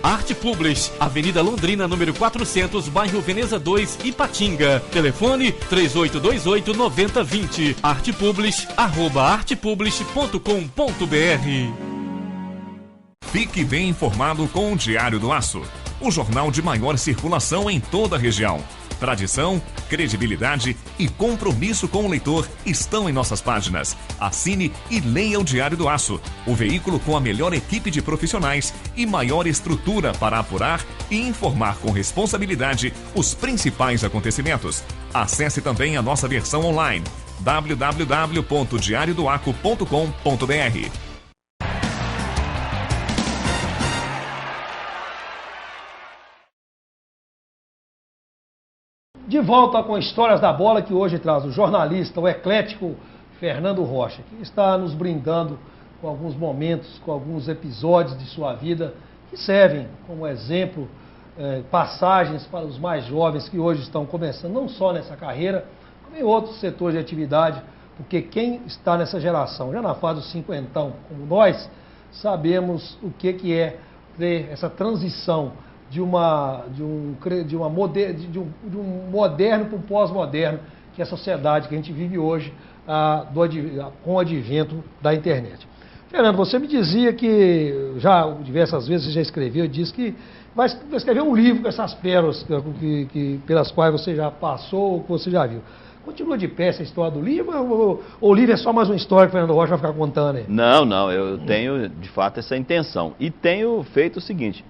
Arte Publish, Avenida Londrina, número 400, bairro Veneza 2, Ipatinga. Telefone 3828-9020. artepublish@artepublish.com.br.
Fique bem informado com o Diário do Aço, o jornal de maior circulação em toda a região. Tradição, credibilidade e compromisso com o leitor estão em nossas páginas. Assine e leia o Diário do Aço, o veículo com a melhor equipe de profissionais e maior estrutura para apurar e informar com responsabilidade os principais acontecimentos. Acesse também a nossa versão online, www.diariodoaco.com.br.
De volta com Histórias da Bola, que hoje traz o jornalista, o eclético Fernando Rocha, que está nos brindando com alguns momentos, com alguns episódios de sua vida que servem como exemplo, passagens para os mais jovens que hoje estão começando, não só nessa carreira, como em outros setores de atividade, porque quem está nessa geração, já na fase dos cinquentão, como nós, sabemos o que é ter essa transição de um moderno para um pós-moderno, que é a sociedade que a gente vive hoje com o advento da internet. Fernando, você me dizia que, já diversas vezes você já escreveu e disse que vai escrever um livro com essas pérolas pelas quais você já passou, ou que você já viu. Continua de pé essa história do livro, ou o livro é só mais uma história que o Fernando Rocha vai ficar contando aí?
Não, eu tenho de fato essa intenção. E tenho feito o seguinte,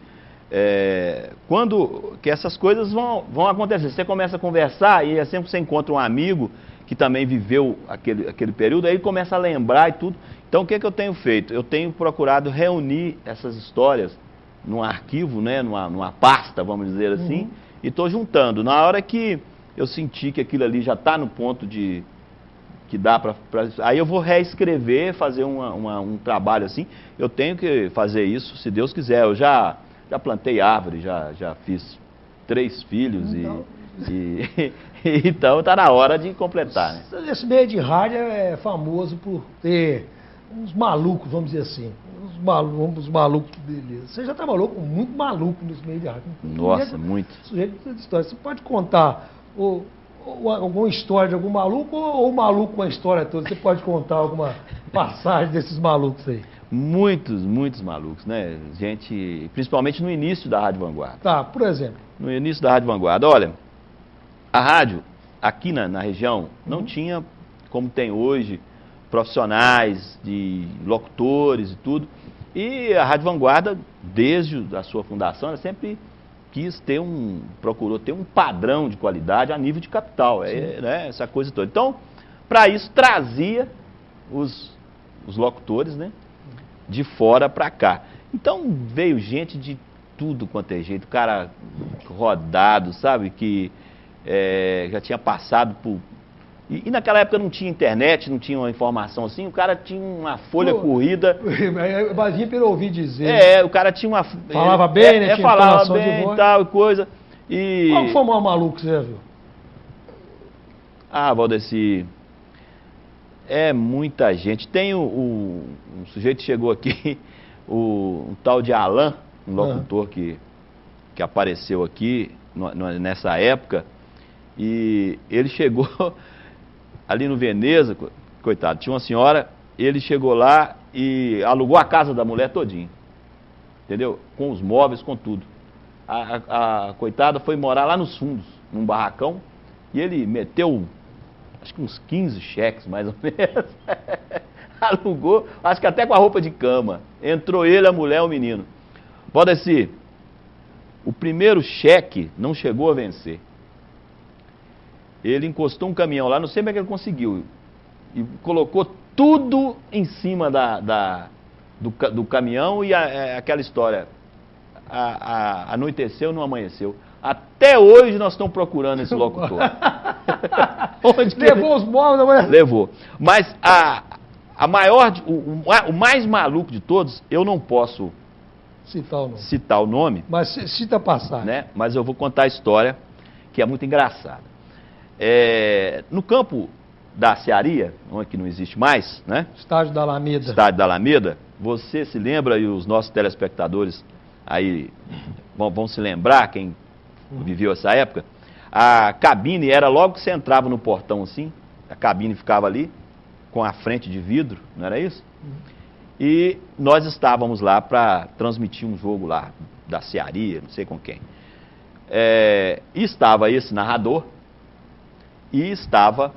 quando que essas coisas vão acontecer, você começa a conversar e sempre você encontra um amigo que também viveu aquele período, aí ele começa a lembrar e tudo. Então o que eu tenho feito? Eu tenho procurado reunir essas histórias num arquivo, né, numa pasta, vamos dizer assim, e estou juntando. Na hora que eu senti que aquilo ali já está no ponto que dá para... Aí eu vou reescrever, fazer um trabalho assim. Eu tenho que fazer isso, se Deus quiser. Eu já plantei árvore, já fiz 3 filhos então está na hora de completar, né?
Esse meio de rádio é famoso por ter uns malucos, vamos dizer assim. Uns malucos, beleza. Você já trabalhou com muito maluco nesse meio de rádio.
Nossa, muito.
Sujeito de história. Você pode contar alguma história de algum maluco ou o maluco com a história toda? Você pode contar alguma passagem desses malucos aí?
Muitos malucos, né? Gente, principalmente no início da Rádio Vanguarda.
Tá, por exemplo.
No início da Rádio Vanguarda. Olha, a rádio aqui na região não tinha, como tem hoje, profissionais, de locutores e tudo. E a Rádio Vanguarda, desde a sua fundação, ela sempre procurou ter um padrão de qualidade a nível de capital, né, essa coisa toda. Então, para isso, trazia os locutores, né, de fora para cá. Então, veio gente de tudo quanto é jeito, cara rodado, sabe, que já tinha passado por... E naquela época não tinha internet, não tinha uma informação assim, o cara tinha uma folha corrida.
Mas vinha pelo ouvir dizer.
O cara tinha uma...
Falava bem, né? Tinha
falava bem e tal, coisa.
Qual foi o maior maluco que você já viu?
Ah, Valdeci, é muita gente. Tem um sujeito que chegou aqui, um tal de Alain, um locutor que apareceu aqui nessa época, e ele chegou... Ali no Veneza, coitado, tinha uma senhora, ele chegou lá e alugou a casa da mulher todinha, entendeu? Com os móveis, com tudo. A coitada foi morar lá nos fundos, num barracão, e ele meteu, acho que uns 15 cheques, mais ou menos. Alugou, acho que até com a roupa de cama. Entrou ele, a mulher, o menino. Valdeci, o primeiro cheque não chegou a vencer. Ele encostou um caminhão lá, não sei como é que ele conseguiu, e colocou tudo em cima do caminhão e aquela história, anoiteceu, não amanheceu. Até hoje nós estamos procurando esse locutor.
Levou os móveis da mulher?
Levou. Mas o mais maluco de todos, eu não posso citar o nome.
Mas cita a passagem.
Né? Mas eu vou contar a história, que é muito engraçada. No campo da Cearia, que não existe mais, né?
Estádio da Alameda.
Estádio da Alameda, você se lembra, e os nossos telespectadores aí vão se lembrar, quem viveu essa época, a cabine era logo que você entrava no portão assim, a cabine ficava ali, com a frente de vidro, não era isso? E nós estávamos lá para transmitir um jogo lá, da Cearia, não sei com quem. E estava esse narrador, e estava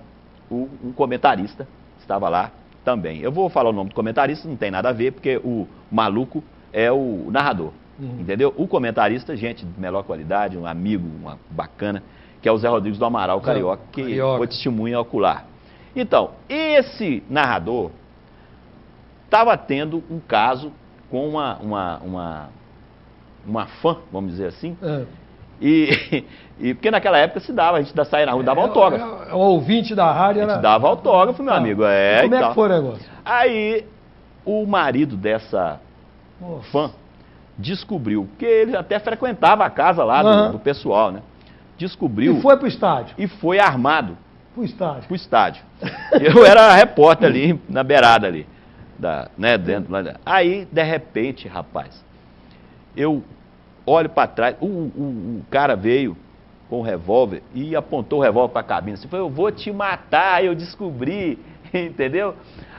um comentarista, estava lá também. Eu vou falar o nome do comentarista, não tem nada a ver, porque o maluco é o narrador, entendeu? O comentarista, gente de melhor qualidade, um amigo, uma bacana, que é o Zé Rodrigues do Amaral, carioca, que foi testemunha ocular. Então, esse narrador estava tendo um caso com uma fã, vamos dizer assim, E porque naquela época se dava, a gente saía na rua, dava autógrafo.
O ouvinte da rádio era...
A gente dava autógrafo, meu amigo.
Como é que foi o negócio?
Aí, o marido dessa fã descobriu, porque ele até frequentava a casa lá do pessoal, né? Descobriu...
E foi pro estádio?
E foi armado.
Pro estádio?
Pro estádio. Eu era repórter ali, na beirada ali, dentro lá. Aí, de repente, rapaz, eu... olho para trás, o cara veio com o revólver e apontou o revólver para a cabine. Assim, falou, eu vou te matar, eu descobri, entendeu?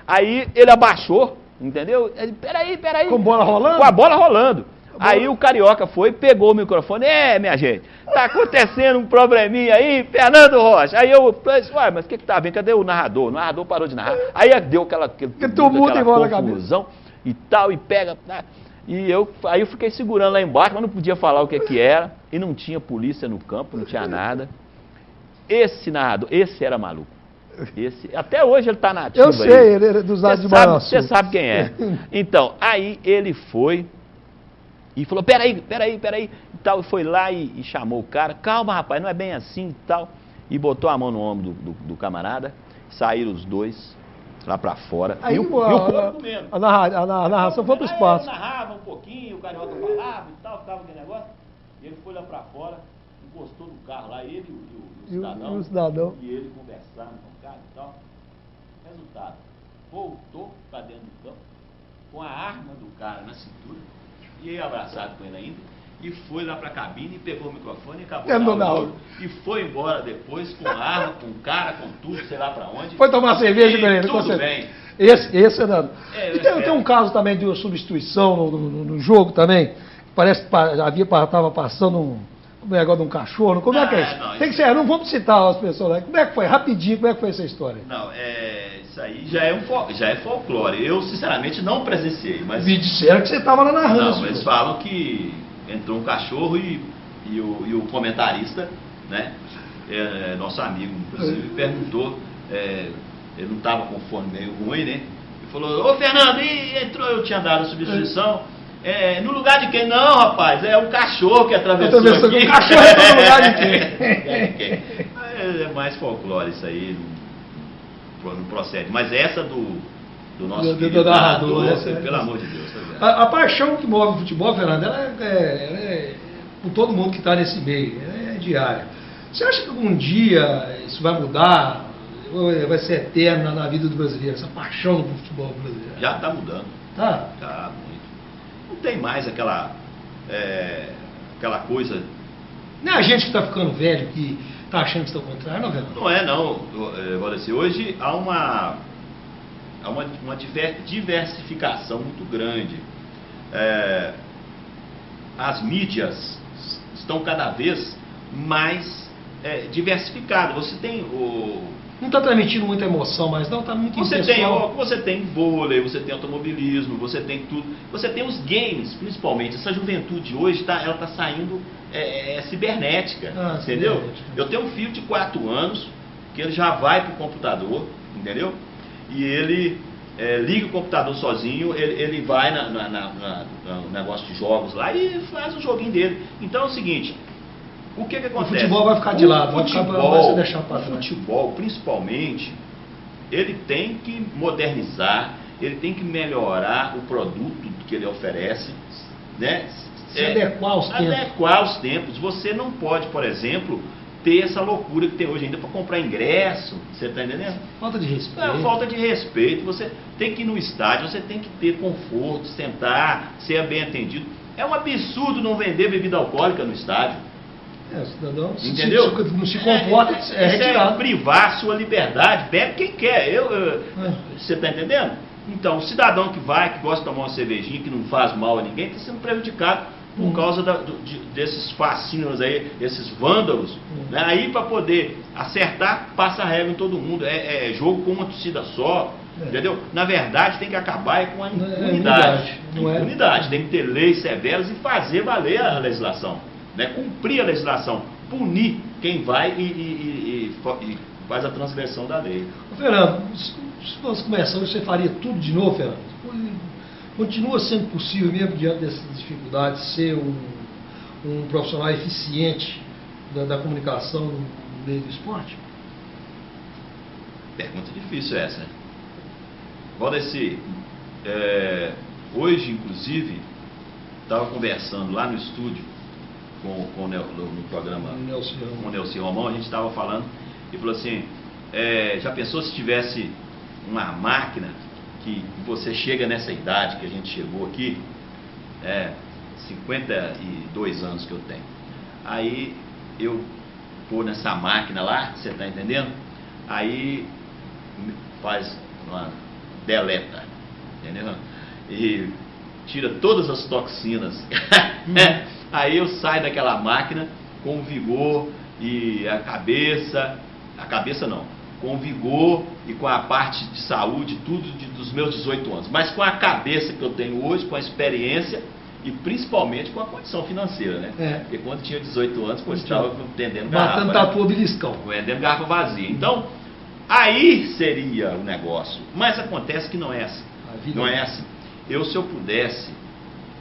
Aí ele abaixou, entendeu? Ele, peraí.
Com bola rolando?
Com a bola rolando. Aí o Carioca foi, pegou o microfone, minha gente, tá acontecendo um probleminha aí, Fernando Rocha. Aí eu falei, uai, mas o que tá vendo? Cadê o narrador? O narrador parou de narrar. Aí deu aquela confusão e tal, e pega... aí eu fiquei segurando lá embaixo, mas não podia falar o que era, e não tinha polícia no campo, não tinha nada. Esse narrador, esse era maluco. Até hoje ele está na ativa.
Eu sei, ele é dos lados de Balanço.
Você sabe quem é. Então, aí ele foi e falou, peraí, e tal, e foi lá e chamou o cara, calma rapaz, não é bem assim e tal, e botou a mão no ombro do camarada, saíram os dois lá pra fora,
aí,
e o povo comendo.
A narração foi pro espaço.
Eu narrava um pouquinho, o Carioca falava e tal, ficava aquele negócio, e ele foi lá pra fora, encostou no carro lá, ele e o cidadão, e ele conversando com o cara e tal. Resultado, voltou pra dentro do campo, com a arma do cara na cintura, e aí abraçado com ele ainda, e foi lá pra cabine, e pegou o microfone e acabou e foi embora depois com arma, com cara, com tudo, sei lá pra onde.
Foi tomar cerveja com ele.
Tudo bem.
Esse Fernando. Tem um caso também de uma substituição no jogo também, parece que estava passando um negócio de um cachorro, como é que é isso? Não, tem que ser, não vamos citar as pessoas lá. Como é que foi? Rapidinho, como é que foi essa história?
Não, isso aí já é folclore. Eu, sinceramente, não presenciei, mas...
Me disseram que você estava lá narrando.
Não, eles falam que entrou um cachorro e o comentarista, né, nosso amigo, inclusive, perguntou, ele não estava com o fone meio ruim, né, e falou, ô Fernando, entrou, eu tinha dado a substituição, no lugar de quem? Não, rapaz, é o cachorro que atravessou aqui.
O cachorro no lugar de quem?
É mais folclore isso aí, não procede. Mas essa do nosso
narrador,
pelo amor de Deus.
A paixão que move o futebol, Fernando, ela é com todo mundo que está nesse meio, é diária. Você acha que algum dia isso vai mudar? Ou vai ser eterna na vida do brasileiro, essa paixão do futebol brasileiro?
Já está mudando.
Tá?
Tá, muito. Não tem mais aquela coisa...
Não é a gente que está ficando velho que está achando que está ao contrário, não, Fernando?
Não é, não, Valdeci. Hoje há uma diversificação muito grande. As mídias estão cada vez mais diversificadas. Você tem
não está transmitindo muita emoção, mas não está muito impessoal.
Você tem vôlei, você tem automobilismo, você tem tudo. Você tem os games, principalmente. Essa juventude hoje ela está saindo cibernética, entendeu? Cibernética. Eu tenho um filho de 4 anos que ele já vai para o computador, entendeu? E ele liga o computador sozinho, ele vai no negócio de jogos lá e faz o joguinho dele. Então é o seguinte, o que acontece?
O futebol vai ficar de lado, vai se deixar para trás.
O futebol, principalmente, ele tem que modernizar, ele tem que melhorar o produto que ele oferece, né?
Se adequar aos tempos.
Adequar aos tempos. Você não pode, por exemplo, ter essa loucura que tem hoje ainda para comprar ingresso, você está entendendo?
Falta de respeito.
Falta de respeito. Você tem que ir no estádio, você tem que ter conforto, sentar, ser bem atendido. É um absurdo não vender bebida alcoólica no estádio.
O cidadão
entendeu?
Não se comporta, retirado.
Privar sua liberdade, pega quem quer. Você está entendendo? Então, o cidadão que gosta de tomar uma cervejinha, que não faz mal a ninguém, está sendo prejudicado por causa desses fascínios aí, esses vândalos, né? Aí para poder acertar, passa a regra em todo mundo, é jogo com uma torcida só, entendeu? Na verdade tem que acabar com a impunidade. Impunidade, tem que ter leis severas e fazer valer a legislação, né? Cumprir a legislação, punir quem vai e faz a transgressão da lei.
Fernando, se nós começarmos, você faria tudo de novo, Fernando? Continua sendo possível, mesmo diante dessas dificuldades, ser um profissional eficiente da comunicação no meio do esporte?
Pergunta difícil essa. Valdeci, hoje, inclusive, estava conversando lá no estúdio no programa com o Nelson Romão, a gente estava falando e falou assim, já pensou se tivesse uma máquina que você chega nessa idade que a gente chegou aqui, 52 anos que eu tenho. Aí eu pôr nessa máquina lá, você está entendendo? Aí faz uma deleta, entendeu? E tira todas as toxinas. Aí eu saio daquela máquina com vigor e a cabeça não, com vigor e com a parte de saúde, tudo dos meus 18 anos, mas com a cabeça que eu tenho hoje, com a experiência e principalmente com a condição financeira, né? Porque quando tinha 18 anos, eu estava vendendo garrafa.
Matando tatu beliscão.
Vendendo garrafa vazia. Então, aí seria o negócio. Mas acontece que não é assim. Não é assim. Se eu pudesse,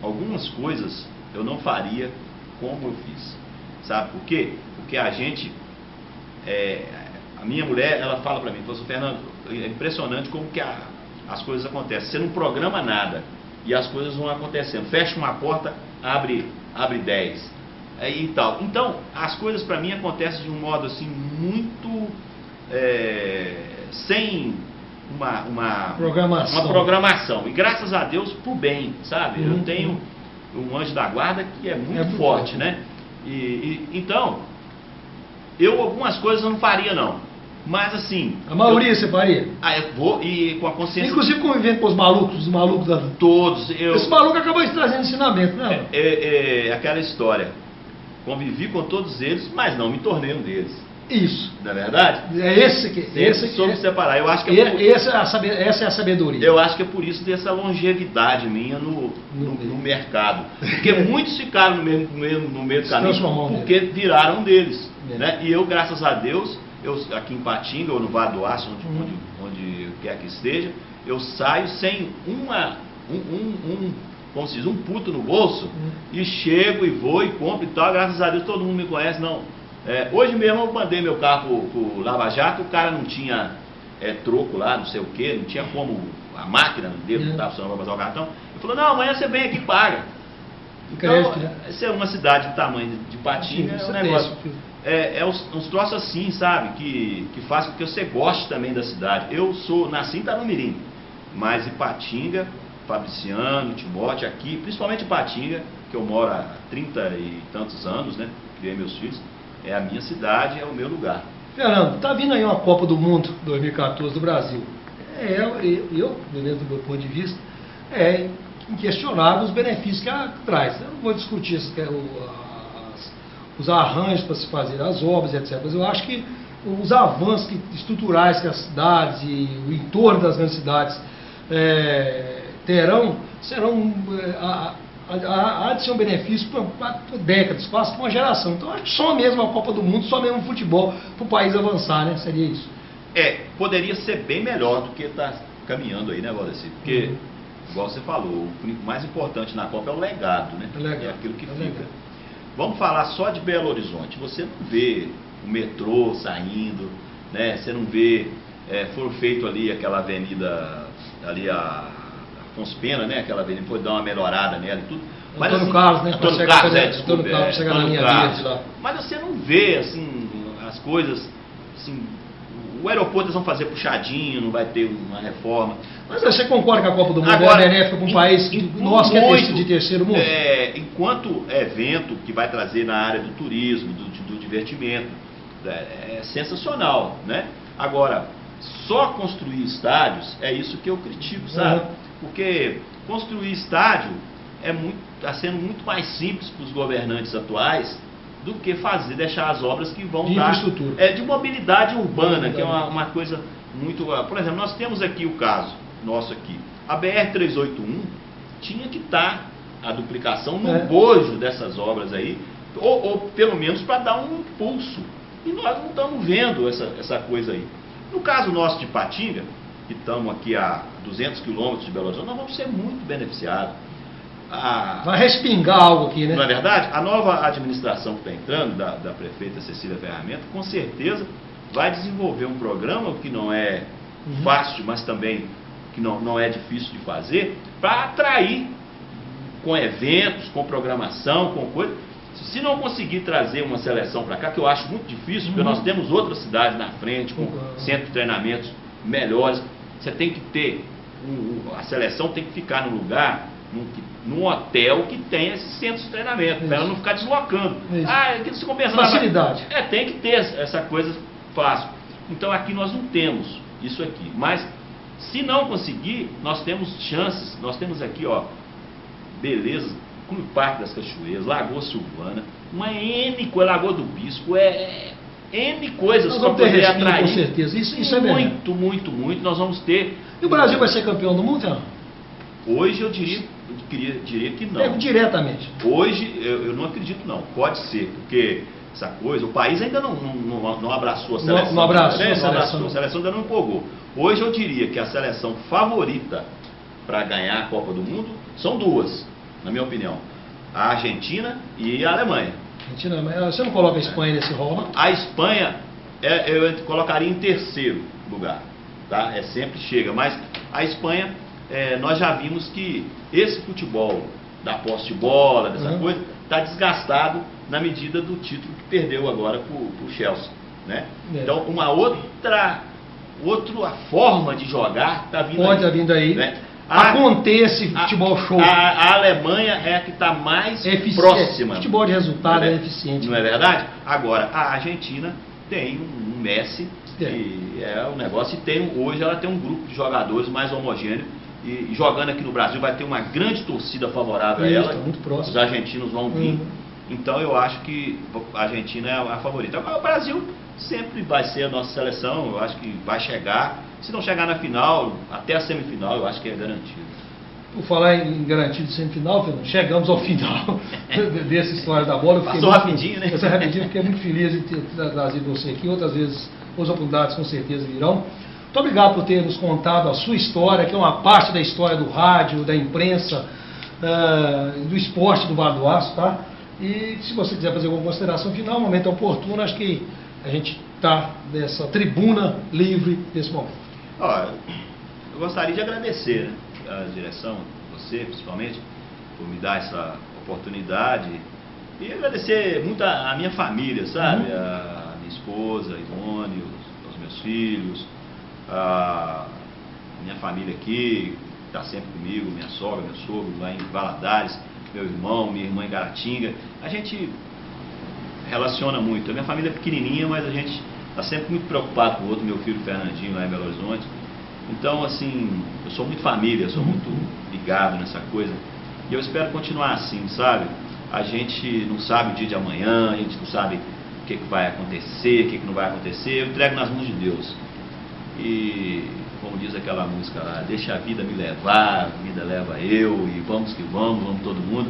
algumas coisas eu não faria como eu fiz. Sabe por quê? Porque a gente... a minha mulher, ela fala pra mim, Fernando, é impressionante como que as coisas acontecem. Você não programa nada e as coisas vão acontecendo. Fecha uma porta, abre 10. E tal. Então, as coisas pra mim acontecem de um modo assim, muito... sem uma programação. E graças a Deus, pro bem, sabe? Eu tenho um anjo da guarda que é muito forte, né? Então, algumas coisas eu não faria, não. Mas assim... A
maioria você faria?
Eu vou e com a consciência...
Inclusive convivendo com os malucos da...
Todos.
Esse maluco acabou trazendo ensinamento, né?
Aquela história. Convivi com todos eles, mas não me tornei um deles.
Isso.
Não é verdade?
Esse
soube separar. Eu acho que
essa é a sabedoria.
Eu acho que é por isso dessa longevidade minha no mercado. Porque muitos ficaram no meio do caminho porque viraram deles. Né? E eu, graças a Deus, aqui em Patinga, ou no Vale do Aço, onde quer que esteja, eu saio sem como se diz, um puto no bolso, e chego e vou e compro e tal. Graças a Deus todo mundo me conhece, não. Hoje mesmo eu mandei meu carro pro Lava Jato, o cara não tinha troco lá, não sei o que, não tinha como, a máquina dele não estava funcionando para passar o cartão. Ele falou, não, amanhã você vem aqui e paga. Então, essa é uma cidade do tamanho de Patinga, é um negócio. Uns troços assim, sabe, que faz com que você goste também da cidade. Eu nasci em Itanumirim, mas em Patinga, Fabriciano, Timóteo, aqui, principalmente em Patinga, que eu moro há 30 e tantos anos, né, criei meus filhos. É a minha cidade, é o meu lugar.
Fernando, tá vindo aí uma Copa do Mundo 2014 do Brasil. Do meu ponto de vista, é inquestionável os benefícios que ela traz. Eu não vou discutir os arranjos para se fazer as obras, etc. Mas eu acho que os avanços estruturais que as cidades e o entorno das grandes cidades serão... há de ser um benefício para décadas, quase para uma geração. Então acho que só mesmo a Copa do Mundo, só mesmo o futebol para o país avançar, né? Seria isso.
Poderia ser bem melhor do que está caminhando aí, né, Valdeci? Porque, igual você falou, o mais importante na Copa é o legado, né? É aquilo que fica. Vamos falar só de Belo Horizonte. Você não vê o metrô saindo, né? Você não vê, foi feito ali aquela avenida, ali a Afonso Pena, né? Aquela avenida, foi dar uma melhorada nela e tudo. Mas
Antônio Carlos, né?
Antônio Carlos, desculpa.
Antônio Carlos, chegar na linha verde lá.
Mas você não vê, assim, as coisas, assim, o aeroporto eles vão fazer puxadinho, não vai ter uma reforma.
Mas você concorda que a Copa do Mundo é benéfica para um país nosso que é de terceiro mundo?
Enquanto evento que vai trazer na área do turismo, do divertimento, é sensacional, né? Agora, só construir estádios, é isso que eu critico, sabe? Porque construir estádio está sendo muito mais simples para os governantes atuais do que deixar as obras que vão
de
dar
infraestrutura.
De mobilidade urbana, que é uma coisa muito... Por exemplo, nós temos aqui o caso nosso aqui. A BR-381 tinha que estar a duplicação no bojo dessas obras aí, ou pelo menos para dar um impulso. E nós não estamos vendo essa coisa aí. No caso nosso de Patinga, que estamos aqui a 200 quilômetros de Belo Horizonte, nós vamos ser muito beneficiados.
Vai respingar algo aqui, né?
Não é verdade? A nova administração que está entrando, da prefeita Cecília Ferramenta, com certeza vai desenvolver um programa que não é fácil, mas também que não é difícil de fazer, para atrair com eventos, com programação, com coisa. Se não conseguir trazer uma seleção para cá, que eu acho muito difícil, porque nós temos outras cidades na frente, com centros de treinamentos melhores, você tem que ter, a seleção tem que ficar num lugar, num hotel que tenha esses centros de treinamento, para ela não ficar deslocando. Aquilo se compensa.
Facilidade.
Tem que ter essa coisa fácil. Então aqui nós não temos isso aqui, mas se não conseguir, nós temos chances, nós temos aqui, belezas, Clube Parque das Cachoeiras, Lagoa Silvana, uma N coisa, Lagoa do Bispo, N coisas para poder atrair.
Com certeza, isso é verdade.
Muito, nós vamos ter.
E o Brasil vai ser campeão do mundo, Fernando?
Hoje eu diria que não.
Diretamente.
Hoje eu não acredito não, pode ser, porque essa coisa, o país ainda não abraçou a seleção.
Não abraçou a
seleção. A seleção ainda não empolgou. Hoje eu diria que a seleção favorita para ganhar a Copa do Mundo são duas, na minha opinião. A Argentina e a Alemanha.
Argentina, mas você não coloca a Espanha nesse rol, não?
A Espanha eu colocaria em terceiro lugar, tá? Sempre chega, mas a Espanha, nós já vimos que esse futebol da posse de bola, dessa coisa, está desgastado na medida do título que perdeu agora para o Chelsea, né? Então, uma outra forma de jogar está vindo
Pode estar vindo aí.
Né?
Acontece futebol show.
A Alemanha é a que está mais próxima.
Futebol de resultado é eficiente.
Não é verdade? Agora, a Argentina tem um Messi, que é um negócio, e hoje ela tem um grupo de jogadores mais homogêneo. E jogando aqui no Brasil vai ter uma grande torcida favorável a ela.
Muito próximo.
Os argentinos vão vir. Então eu acho que a Argentina é a favorita. Agora o Brasil sempre vai ser a nossa seleção, eu acho que vai chegar. Se não chegar na final, até a semifinal, eu acho que é garantido.
Por falar em garantido de semifinal, Fernando, chegamos ao final dessa história da bola.
Passou rapidinho, né?
Passou rapidinho, fiquei muito feliz de ter trazido você aqui. Outras vezes, as oportunidades com certeza virão. Muito obrigado por ter nos contado a sua história, que é uma parte da história do rádio, da imprensa, do esporte do Vale do Aço, tá? E se você quiser fazer alguma consideração final, o momento é oportuno, acho que a gente está nessa tribuna livre nesse momento.
Eu gostaria de agradecer, né, a direção, você principalmente, por me dar essa oportunidade e agradecer muito a minha família, sabe? A minha esposa, a Ivone, os meus filhos, a minha família aqui, que está sempre comigo, minha sogra, meu sogro lá em Valadares, meu irmão, minha irmã em Garatinga. A gente relaciona muito. A minha família é pequenininha, mas a gente está sempre muito preocupado com o outro, meu filho Fernandinho lá em Belo Horizonte. Então, assim, eu sou muito família, sou muito ligado nessa coisa. E eu espero continuar assim, sabe? A gente não sabe o dia de amanhã, a gente não sabe o que vai acontecer, o que não vai acontecer. Eu entrego nas mãos de Deus. E, como diz aquela música lá, deixa a vida me levar, a vida leva eu, e vamos que vamos todo mundo.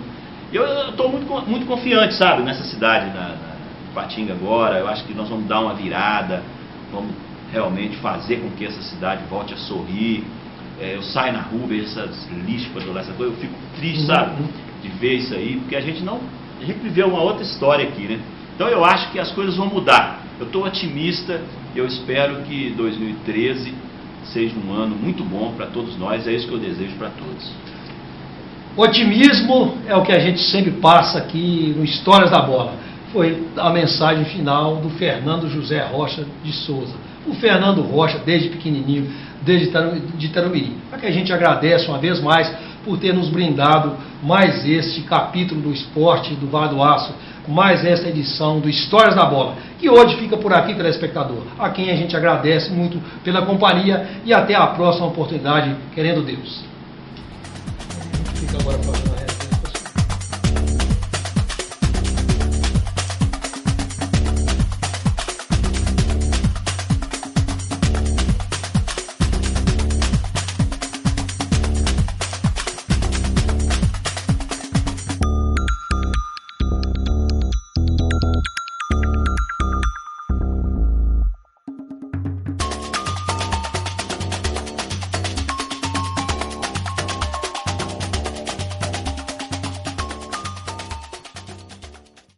Eu estou muito confiante, sabe, nessa cidade, na Ipatinga agora. Eu acho que nós vamos dar uma virada, vamos realmente fazer com que essa cidade volte a sorrir. Eu saio na rua, vejo essas lispas, essa coisa, eu fico triste, sabe, de ver isso aí, porque a gente viveu uma outra história aqui, né? Então eu acho que as coisas vão mudar. Eu estou otimista e eu espero que 2013 seja um ano muito bom para todos nós. É isso que eu desejo para todos.
Otimismo é o que a gente sempre passa aqui no Histórias da Bola. Foi a mensagem final do Fernando José Rocha de Souza. O Fernando Rocha, desde pequenininho, desde Itarumirim. Para que a gente agradece uma vez mais por ter nos brindado mais este capítulo do esporte do Vale do Aço, mais esta edição do Histórias da Bola, que hoje fica por aqui, telespectador, a quem a gente agradece muito pela companhia e até a próxima oportunidade, querendo Deus. Fica agora a próxima